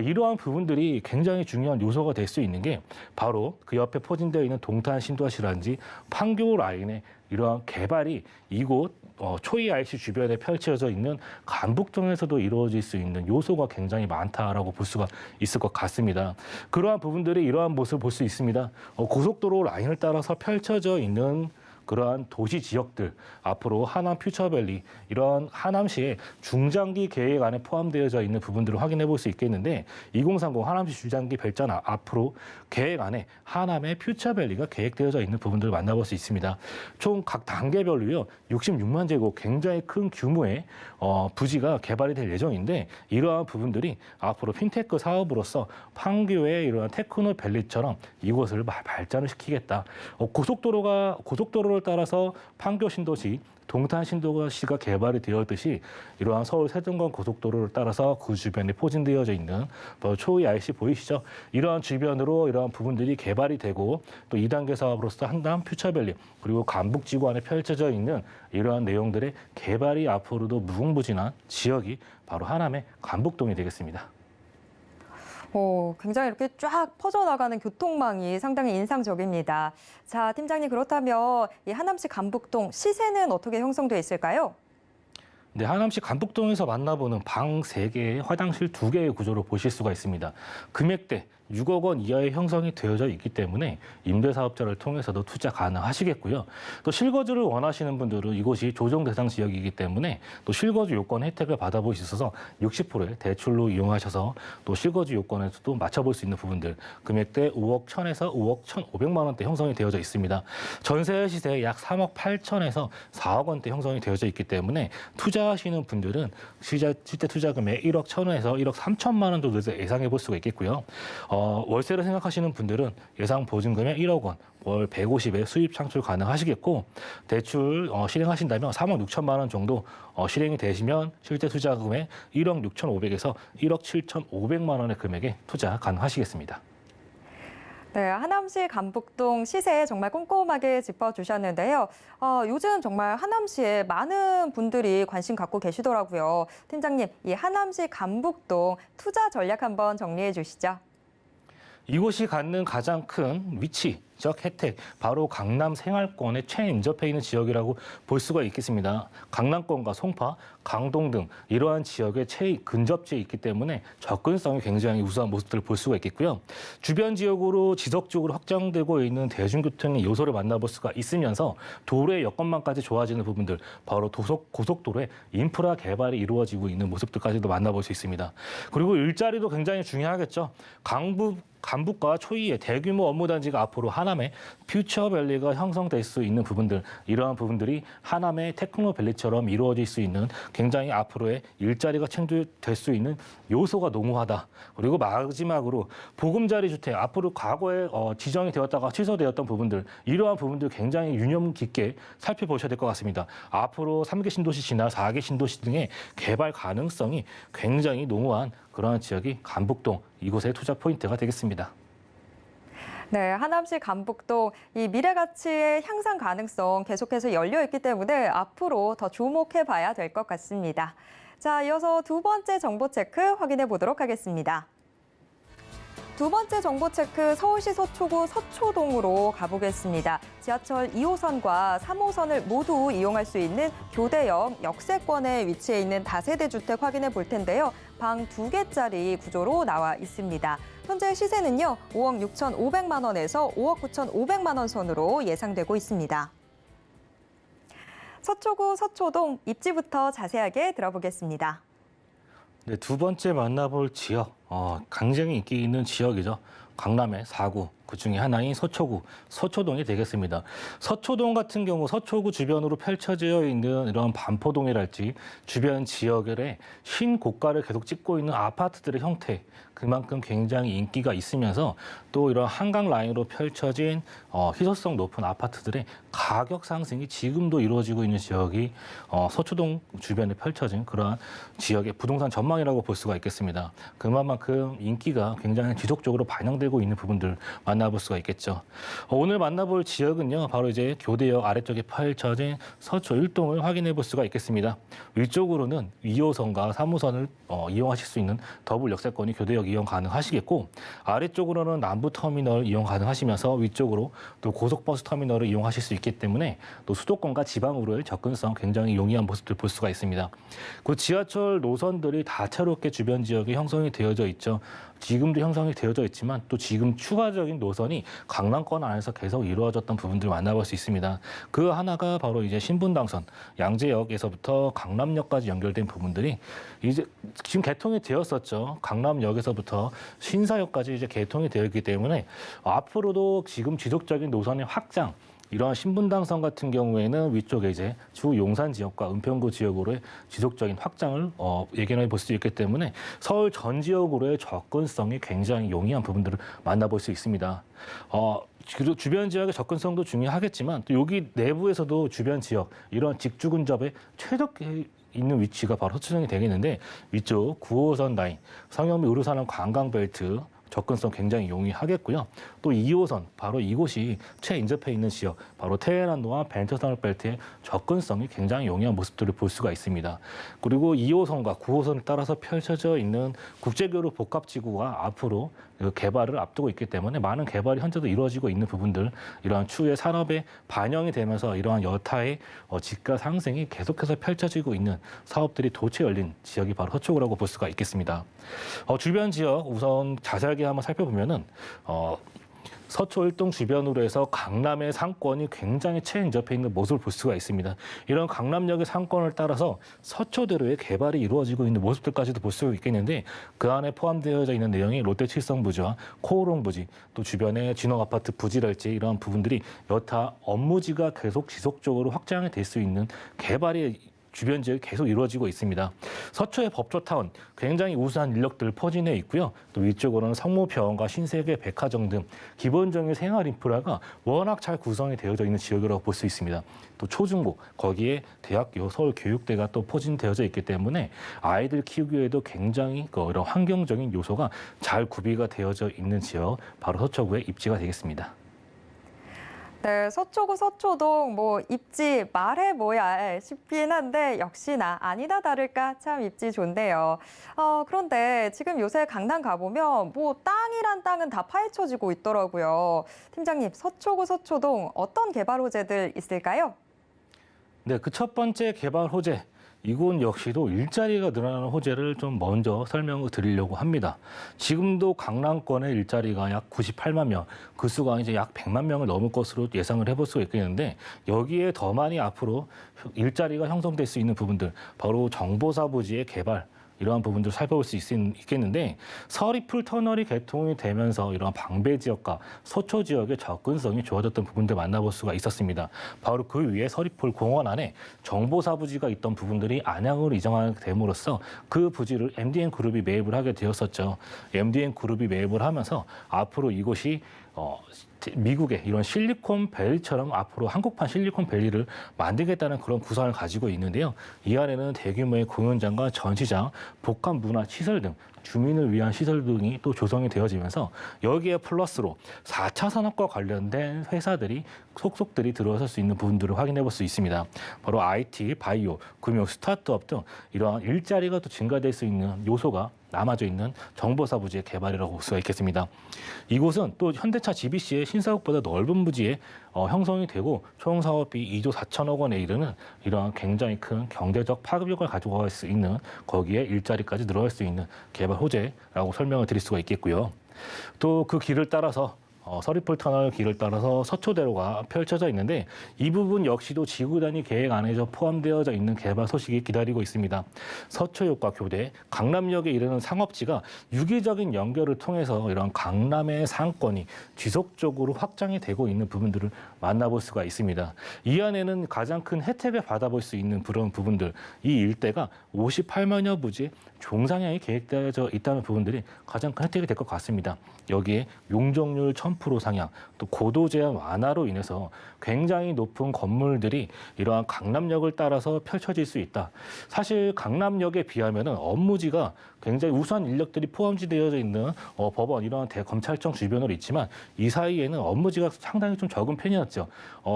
이러한 부분들이 굉장히 중요한 요소가 될 수 있는 게 바로 그 옆에 포진되어 있는 동탄 신도시라든지 판교 라인의 이러한 개발이 이곳 초이 IC 주변에 펼쳐져 있는 간북동에서도 이루어질 수 있는 요소가 굉장히 많다라고 볼 수가 있을 것 같습니다. 그러한 부분들이 이러한 모습을 볼 수 있습니다. 고속도로 라인을 따라서 펼쳐져 있는 그러한 도시 지역들, 앞으로 하남 퓨처밸리, 이러한 하남시의 중장기 계획 안에 포함되어져 있는 부분들을 확인해 볼 수 있겠는데 2030 하남시 중장기 발전 앞으로 계획 안에 하남의 퓨처밸리가 계획되어져 있는 부분들을 만나볼 수 있습니다. 총 각 단계별로요 66만 제곱 굉장히 큰 규모의 부지가 개발이 될 예정인데 이러한 부분들이 앞으로 핀테크 사업으로서 판교의 이러한 테크노밸리처럼 이곳을 발전을 시키겠다. 고속도로를 따라서 판교 신도시, 동탄 신도시가 개발이 되었듯이 이러한 서울 세종간 고속도로를 따라서 그 주변에 포진되어져 있는 초이 IC 보이시죠? 이러한 주변으로 이러한 부분들이 개발이 되고 또 2단계 사업으로서 한남 퓨처밸리 그리고 간북지구 안에 펼쳐져 있는 이러한 내용들의 개발이 앞으로도 무궁무진한 지역이 바로 하남의 간북동이 되겠습니다. 굉장히 이렇게 쫙 퍼져나가는 교통망이 상당히 인상적입니다. 자, 팀장님 그렇다면 이 하남시 간북동 시세는 어떻게 형성돼 있을까요? 네, 하남시 간북동에서 만나보는 방 3개, 화장실 2개의 구조로 보실 수가 있습니다. 금액대 6억 원 이하의 형성이 되어져 있기 때문에 임대사업자를 통해서도 투자 가능하시겠고요. 또 실거주를 원하시는 분들은 이곳이 조정 대상 지역이기 때문에 또 실거주 요건 혜택을 받아볼 수 있어서 60%의 대출로 이용하셔서 또 실거주 요건에서도 맞춰볼 수 있는 부분들 금액대 5억 1천에서 5억 1,500만 원대 형성이 되어져 있습니다. 전세 시세 약 3억 8천에서 4억 원대 형성이 되어져 있기 때문에 투자하시는 분들은 실제 투자 금액 1억 1천원에서 1억 3천만 원 정도에서 예상해 볼 수가 있겠고요. 월세를 생각하시는 분들은 예상 보증금액 1억 원, 월 150에 수입 창출 가능하시겠고 대출 실행하신다면 3억 6천만 원 정도 실행이 되시면 실제 투자 금액 1억 6,500에서 1억 7,500만 원의 금액에 투자 가능하시겠습니다. 네, 하남시 간북동 시세 정말 꼼꼼하게 짚어주셨는데요. 요즘 정말 하남시에 많은 분들이 관심 갖고 계시더라고요. 팀장님, 이 하남시 간북동 투자 전략 한번 정리해 주시죠. 이곳이 갖는 가장 큰 위치적 혜택, 바로 강남 생활권에 최인접해 있는 지역이라고 볼 수가 있겠습니다. 강남권과 송파, 강동 등 이러한 지역에 최근접지에 있기 때문에 접근성이 굉장히 우수한 모습들을 볼 수가 있겠고요. 주변 지역으로 지속적으로 확장되고 있는 대중교통의 요소를 만나볼 수가 있으면서 도로의 여건망까지 좋아지는 부분들, 바로 고속도로의 인프라 개발이 이루어지고 있는 모습들까지도 만나볼 수 있습니다. 그리고 일자리도 굉장히 중요하겠죠. 간북과 초이의 대규모 업무단지가 앞으로 하남의 퓨처밸리가 형성될 수 있는 부분들, 이러한 부분들이 하남의 테크노밸리처럼 이루어질 수 있는 굉장히 앞으로의 일자리가 창출될 수 있는 요소가 농후하다. 그리고 마지막으로 보금자리 주택, 앞으로 과거에 지정이 되었다가 취소되었던 부분들, 이러한 부분들 굉장히 유념 깊게 살펴보셔야 될 것 같습니다. 앞으로 3개 신도시 지나 4개 신도시 등의 개발 가능성이 굉장히 농후한 그러한 지역이 간북동, 이곳의 투자 포인트가 되겠습니다. 네, 하남시 간북동 이 미래 가치의 향상 가능성 계속해서 열려 있기 때문에 앞으로 더 주목해 봐야 될 것 같습니다. 자, 이어서 두 번째 정보 체크 확인해 보도록 하겠습니다. 두 번째 정보 체크 서울시 서초구 서초동으로 가보겠습니다. 지하철 2호선과 3호선을 모두 이용할 수 있는 교대형 역세권에 위치해 있는 다세대 주택 확인해 볼 텐데요. 방 2개짜리 구조로 나와 있습니다. 현재 시세는요, 5억 6,500만 원에서 5억 9,500만 원 선으로 예상되고 있습니다. 서초구 서초동 입지부터 자세하게 들어보겠습니다. 네, 두 번째 만나볼 지역, 굉장히 인기 있는 지역이죠. 강남의 4구, 그중에 하나인 서초구, 서초동이 되겠습니다. 서초동 같은 경우 서초구 주변으로 펼쳐져 있는 이런 반포동이랄지 주변 지역의 신고가를 계속 찍고 있는 아파트들의 형태, 그만큼 굉장히 인기가 있으면서 또 이런 한강 라인으로 펼쳐진 희소성 높은 아파트들의 가격 상승이 지금도 이루어지고 있는 지역이 서초동 주변에 펼쳐진 그러한 지역의 부동산 전망이라고 볼 수가 있겠습니다. 그만큼 인기가 굉장히 지속적으로 반영되고 있는 부분들 만나볼 수가 있겠죠. 오늘 만나볼 지역은요, 바로 이제 교대역 아래쪽에 펼쳐진 서초 1동을 확인해 볼 수가 있겠습니다. 위쪽으로는 2호선과 3호선을 이용하실 수 있는 더블 역세권이 교대역 이용 가능하시겠고, 아래쪽으로는 남부터미널 이용 가능하시면서 위쪽으로 또 고속버스 터미널을 이용하실 수 있기 때문에 또 수도권과 지방으로의 접근성 굉장히 용이한 모습들 볼 수가 있습니다. 그 지하철 노선들이 다채롭게 주변 지역에 형성이 되어져 있죠. 지금도 형성이 되어져 있지만 또 지금 추가적인 노선이 강남권 안에서 계속 이루어졌던 부분들을 만나볼 수 있습니다. 그 하나가 바로 이제 신분당선 양재역에서부터 강남역까지 연결된 부분들이 이제 지금 개통이 되었었죠. 강남역에서부터 신사역까지 이제 개통이 되어 있기 때문에 앞으로도 지금 지속적인 노선의 확장, 이러한 신분당선 같은 경우에는 위쪽에 이제 주 용산 지역과 은평구 지역으로의 지속적인 확장을 예견해 볼 수 있기 때문에 서울 전 지역으로의 접근성이 굉장히 용이한 부분들을 만나볼 수 있습니다. 주변 지역의 접근성도 중요하겠지만 또 여기 내부에서도 주변 지역 이런 직주 근접에 최적에 있는 위치가 바로 서초동이 되겠는데, 위쪽 9호선 라인 성현미 의료산업 관광벨트 접근성 굉장히 용이하겠고요. 또 2호선, 바로 이곳이 최인접해 있는 지역, 바로 테헤란로와 벤처산업벨트의 접근성이 굉장히 용이한 모습들을 볼 수가 있습니다. 그리고 2호선과 9호선을 따라서 펼쳐져 있는 국제교류 복합지구가 앞으로 개발을 앞두고 있기 때문에 많은 개발이 현재도 이루어지고 있는 부분들, 이러한 추후에 산업에 반영이 되면서 이러한 여타의 지가 상승이 계속해서 펼쳐지고 있는 사업들이 도체 열린 지역이 바로 서초구라고 볼 수가 있겠습니다. 주변 지역 우선 자세하게 한번 살펴보면은 서초 1동 주변으로 해서 강남의 상권이 굉장히 최인접해 있는 모습을 볼 수가 있습니다. 이런 강남역의 상권을 따라서 서초대로의 개발이 이루어지고 있는 모습들까지도 볼 수 있겠는데, 그 안에 포함되어져 있는 내용이 롯데 칠성 부지와 코오롱 부지, 또 주변의 진흥 아파트 부지랄지 이런 부분들이 여타 업무지가 계속 지속적으로 확장이 될 수 있는 개발이 주변 지역이 계속 이루어지고 있습니다. 서초의 법조타운 굉장히 우수한 인력들 포진해 있고요. 또 위쪽으로는 성모병원과 신세계 백화점 등 기본적인 생활 인프라가 워낙 잘 구성이 되어져 있는 지역이라고 볼 수 있습니다. 또 초중고, 거기에 대학교, 서울교육대가 또 포진되어져 있기 때문에 아이들 키우기에도 굉장히 이런 환경적인 요소가 잘 구비가 되어져 있는 지역, 바로 서초구의 입지가 되겠습니다. 네, 서초구 서초동 입지 말해뭐야 싶긴 한데 역시나 아니다 다를까 참 입지 좋네요. 그런데 지금 요새 강남 가보면 땅이란 땅은 다 파헤쳐지고 있더라고요. 팀장님, 서초구 서초동 어떤 개발 호재들 있을까요? 네, 그 첫 번째 개발 호재. 이곳 역시도 일자리가 늘어나는 호재를 좀 먼저 설명을 드리려고 합니다. 지금도 강남권의 일자리가 약 98만 명, 그 수가 이제 약 100만 명을 넘을 것으로 예상을 해볼 수 있겠는데, 여기에 더 많이 앞으로 일자리가 형성될 수 있는 부분들, 바로 정보사 부지의 개발, 이러한 부분들 살펴볼 수 있겠는데, 서리풀 터널이 개통이 되면서 이러한 방배 지역과 서초 지역의 접근성이 좋아졌던 부분들 만나볼 수가 있었습니다. 바로 그 위에 서리풀 공원 안에 정보사 부지가 있던 부분들이 안양으로 이전하게 됨으로써 그 부지를 MDN 그룹이 매입을 하게 되었었죠. MDN 그룹이 매입을 하면서 앞으로 이곳이 미국의 이런 실리콘밸리처럼 앞으로 한국판 실리콘밸리를 만들겠다는 그런 구상을 가지고 있는데요. 이 안에는 대규모의 공연장과 전시장, 복합 문화 시설 등 주민을 위한 시설 등이 또 조성이 되어지면서 여기에 플러스로 4차 산업과 관련된 회사들이 속속들이 들어설 수 있는 부분들을 확인해 볼 수 있습니다. 바로 IT, 바이오, 금융, 스타트업 등 이러한 일자리가 또 증가될 수 있는 요소가 남아져 있는 정보사 부지의 개발이라고 볼 수가 있겠습니다. 이곳은 또 현대차 GBC의 신사옥보다 넓은 부지에 형성이 되고 총 사업비 2조 4천억 원에 이르는 이러한 굉장히 큰 경제적 파급력을 가지고 갈 수 있는, 거기에 일자리까지 늘어날 수 있는 개발 호재라고 설명을 드릴 수가 있겠고요. 또 그 길을 따라서 서리풀 터널 길을 따라서 서초대로가 펼쳐져 있는데, 이 부분 역시도 지구 단위 계획 안에 포함되어져 있는 개발 소식이 기다리고 있습니다. 서초역과 교대, 강남역에 이르는 상업지가 유기적인 연결을 통해서 이런 강남의 상권이 지속적으로 확장이 되고 있는 부분들을 만나볼 수가 있습니다. 이 안에는 가장 큰 혜택을 받아볼 수 있는 그런 부분들, 이 일대가 58만여 부지 종상향이 계획되어져 있다는 부분들이 가장 큰 혜택이 될 것 같습니다. 여기에 용적률 1000% 상향, 또 고도 제한 완화로 인해서 굉장히 높은 건물들이 이러한 강남역을 따라서 펼쳐질 수 있다. 사실 강남역에 비하면 업무지가 굉장히 우수한 인력들이 포함되어져 있는 법원 이런 대검찰청 주변으로 있지만 이 사이에는 업무지가 상당히 좀 적은 편이었죠.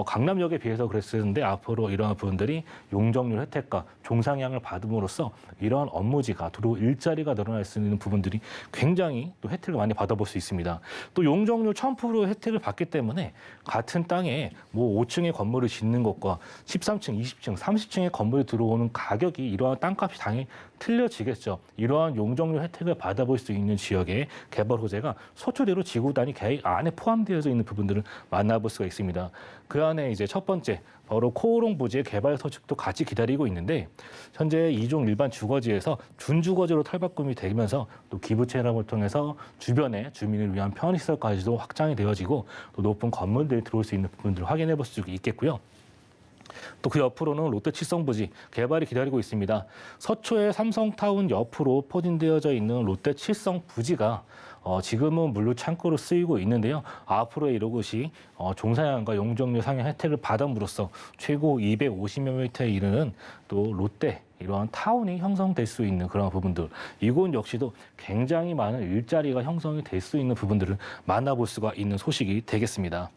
강남역에 비해서 그랬었는데 앞으로 이러한 부분들이 용적률 혜택과 종상향을 받음으로써 이러한 업무지가 두루 일자리가 늘어날 수 있는 부분들이 굉장히 또 혜택을 많이 받아볼 수 있습니다. 또 용적률 1000% 혜택을 받기 때문에 같은 땅에 뭐 5층의 건물을 짓는 것과 13층, 20층, 30층의 건물이 들어오는 가격이 이러한 땅값이 당연히 틀려지겠죠. 이러한 용적률 혜택을 받아볼 수 있는 지역의 개발 호재가 서초대로 지구단위 계획 안에 포함되어져 있는 부분들을 만나볼 수가 있습니다. 그 안에 이제 첫 번째 바로 코오롱 부지의 개발 소식도 같이 기다리고 있는데 현재 2종 일반 주거지에서 준주거지로 탈바꿈이 되면서 또 기부 체납을 통해서 주변의 주민을 위한 편의시설까지도 확장이 되어지고 또 높은 건물들이 들어올 수 있는 부분들을 확인해 볼 수 있겠고요. 또 그 옆으로는 롯데 칠성부지 개발이 기다리고 있습니다. 서초의 삼성타운 옆으로 포진되어져 있는 롯데 칠성부지가 지금은 물류 창고로 쓰이고 있는데요. 앞으로 이곳이 종사양과 용적률 상향 혜택을 받음으로써 최고 250여 미터에 이르는 또 롯데 이러한 타운이 형성될 수 있는 그런 부분들, 이곳 역시도 굉장히 많은 일자리가 형성이 될 수 있는 부분들을 만나볼 수가 있는 소식이 되겠습니다.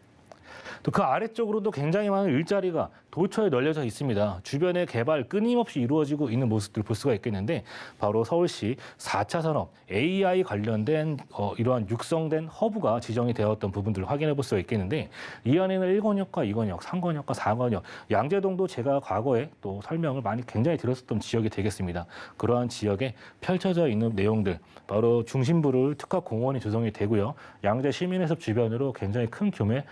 또 그 아래쪽으로도 굉장히 많은 일자리가 도처에 널려져 있습니다. 주변에 개발 끊임없이 이루어지고 있는 모습들을 볼 수가 있겠는데 바로 서울시 4차 산업 AI 관련된 이러한 육성된 허브가 지정이 되었던 부분들을 확인해 볼 수가 있겠는데 이 안에는 1권역과 2권역, 3권역과 4권역, 양재동도 제가 과거에 또 설명을 많이 굉장히 드렸었던 지역이 되겠습니다. 그러한 지역에 펼쳐져 있는 내용들, 바로 중심부를 특화 공원이 조성이 되고요. 양재 시민해협 주변으로 굉장히 큰 규모의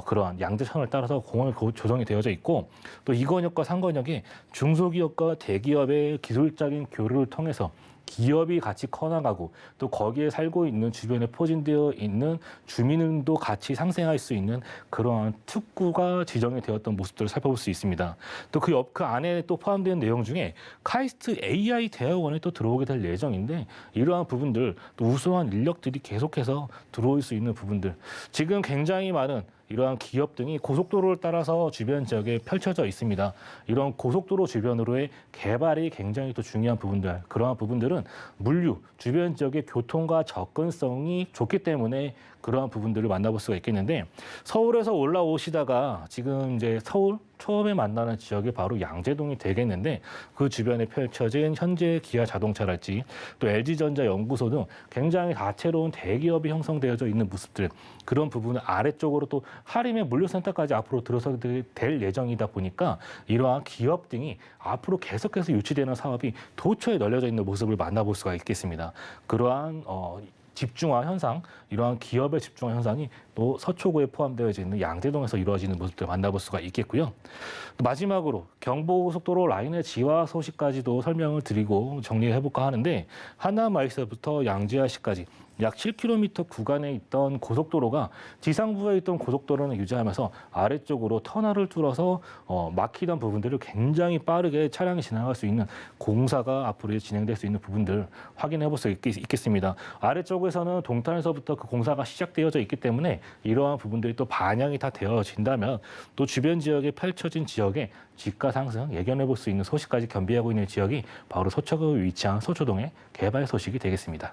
그러한 양재천을 따라서 공원이 조성이 되어져 있고 또 2권역과 3권역이 중소기업과 대기업의 기술적인 교류를 통해서 기업이 같이 커나가고 또 거기에 살고 있는 주변에 포진되어 있는 주민들도 같이 상생할 수 있는 그러한 특구가 지정이 되었던 모습들을 살펴볼 수 있습니다. 또 그 안에 또 포함된 내용 중에 카이스트 AI 대학원에 또 들어오게 될 예정인데 이러한 부분들 또 우수한 인력들이 계속해서 들어올 수 있는 부분들 지금 굉장히 많은 이러한 기업 등이 고속도로를 따라서 주변 지역에 펼쳐져 있습니다. 이런 고속도로 주변으로의 개발이 굉장히 또 중요한 부분들, 그러한 부분들은 물류, 주변 지역의 교통과 접근성이 좋기 때문에 그러한 부분들을 만나볼 수가 있겠는데 서울에서 올라오시다가 지금 이제 서울 처음에 만나는 지역이 바로 양재동이 되겠는데 그 주변에 펼쳐진 현재 기아 자동차랄지 또 LG전자 연구소 등 굉장히 다채로운 대기업이 형성되어져 있는 모습들 그런 부분을 아래쪽으로 또 하림의 물류센터까지 앞으로 들어서게 될 예정이다 보니까 이러한 기업 등이 앞으로 계속해서 유치되는 사업이 도처에 널려져 있는 모습을 만나볼 수가 있겠습니다. 그러한 집중화 현상, 이러한 기업의 집중화 현상이 또 서초구에 포함되어 있는 양재동에서 이루어지는 모습들을 만나볼 수가 있겠고요. 또 마지막으로 경부고속도로 라인의 지화 소식까지도 설명을 드리고 정리해볼까 하는데 하남마이스부터 양지아시까지 약 7km 구간에 있던 고속도로가 지상부에 있던 고속도로는 유지하면서 아래쪽으로 터널을 뚫어서 막히던 부분들을 굉장히 빠르게 차량이 지나갈 수 있는 공사가 앞으로 진행될 수 있는 부분들 확인해 볼 수 있겠습니다. 아래쪽에서는 동탄에서부터 그 공사가 시작되어져 있기 때문에 이러한 부분들이 또 반영이 다 되어진다면 또 주변 지역에 펼쳐진 지역에 집가 상승 예견해 볼 수 있는 소식까지 겸비하고 있는 지역이 바로 서초구에 위치한 서초동의 개발 소식이 되겠습니다.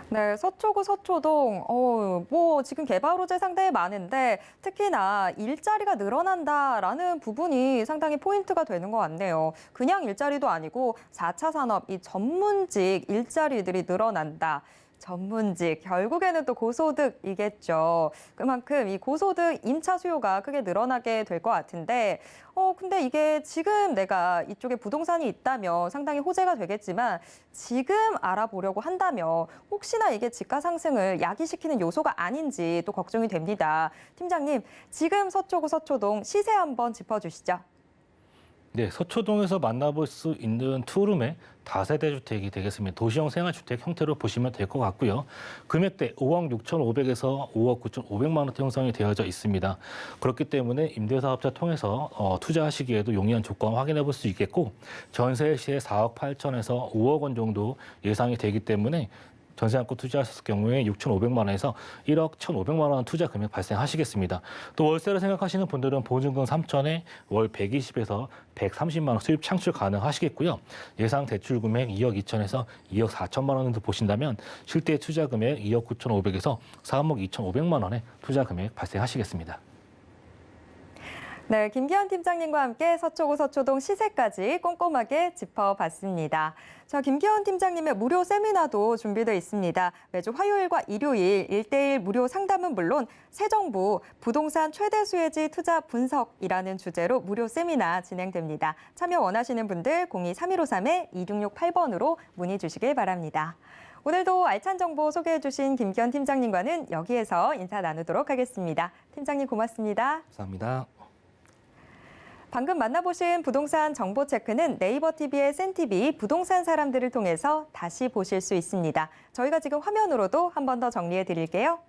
네, 서초구 서초동, 지금 개발 호재 상당히 많은데 특히나 일자리가 늘어난다라는 부분이 상당히 포인트가 되는 것 같네요. 그냥 일자리도 아니고 4차 산업, 이 전문직 일자리들이 늘어난다. 전문직, 결국에는 또 고소득이겠죠. 그만큼 이 고소득 임차 수요가 크게 늘어나게 될 것 같은데, 근데 이게 지금 내가 이쪽에 부동산이 있다면 상당히 호재가 되겠지만 지금 알아보려고 한다면 혹시나 이게 집가 상승을 야기시키는 요소가 아닌지 또 걱정이 됩니다. 팀장님, 지금 서초구 서초동 시세 한번 짚어주시죠. 네, 서초동에서 만나볼 수 있는 투룸의 다세대 주택이 되겠습니다. 도시형 생활주택 형태로 보시면 될 것 같고요. 금액대 5억 6,500에서 5억 9,500만 원대 형성이 되어져 있습니다. 그렇기 때문에 임대사업자 통해서 투자하시기에도 용이한 조건 확인해 볼 수 있겠고 전세 시에 4억 8천에서 5억 원 정도 예상이 되기 때문에 전세 안고 투자하셨을 경우에 6,500만 원에서 1억 1,500만 원 투자 금액 발생하시겠습니다. 또 월세를 생각하시는 분들은 보증금 3천에 월 120에서 130만 원 수입 창출 가능하시겠고요. 예상 대출 금액 2억 2천에서 2억 4천만 원 정도 보신다면 실제 투자 금액 2억 9,500에서 3억 2,500만 원의 투자 금액 발생하시겠습니다. 네, 김기현 팀장님과 함께 서초구 서초동 시세까지 꼼꼼하게 짚어봤습니다. 자, 김기현 팀장님의 무료 세미나도 준비되어 있습니다. 매주 화요일과 일요일 1대1 무료 상담은 물론 새 정부 부동산 최대 수혜지 투자 분석이라는 주제로 무료 세미나 진행됩니다. 참여 원하시는 분들 02-3153-2668번으로 문의 주시길 바랍니다. 오늘도 알찬 정보 소개해 주신 김기현 팀장님과는 여기에서 인사 나누도록 하겠습니다. 팀장님 고맙습니다. 감사합니다. 방금 만나보신 부동산 정보 체크는 네이버 TV의 센TV 부동산 사람들을 통해서 다시 보실 수 있습니다. 저희가 지금 화면으로도 한 번 더 정리해 드릴게요.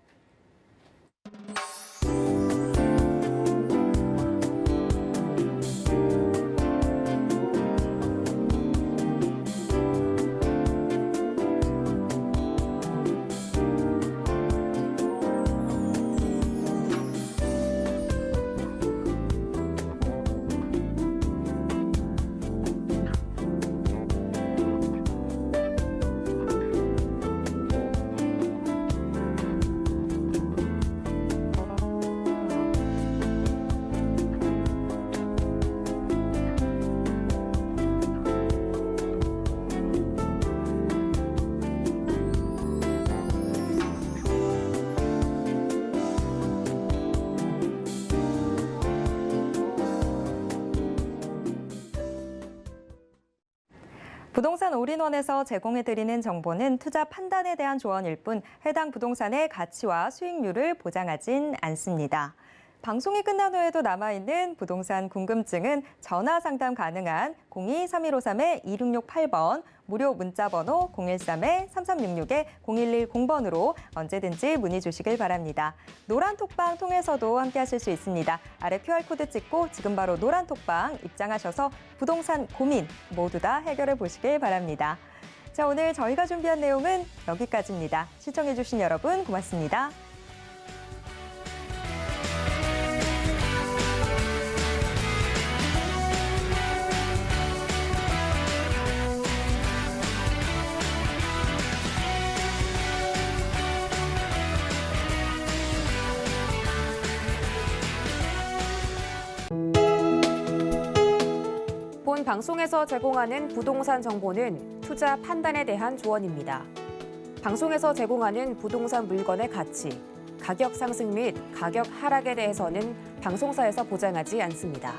부동산 올인원에서 제공해드리는 정보는 투자 판단에 대한 조언일 뿐 해당 부동산의 가치와 수익률을 보장하진 않습니다. 방송이 끝난 후에도 남아있는 부동산 궁금증은 전화 상담 가능한 02-3153-2668번, 무료 문자 번호 013-3366-0110번으로 언제든지 문의 주시길 바랍니다. 노란톡방 통해서도 함께하실 수 있습니다. 아래 QR코드 찍고 지금 바로 노란톡방 입장하셔서 부동산 고민 모두 다 해결해 보시길 바랍니다. 자, 오늘 저희가 준비한 내용은 여기까지입니다. 시청해주신 여러분 고맙습니다. 본 방송에서 제공하는 부동산 정보는 투자 판단에 대한 조언입니다. 방송에서 제공하는 부동산 물건의 가치, 가격 상승 및 가격 하락에 대해서는 방송사에서 보장하지 않습니다.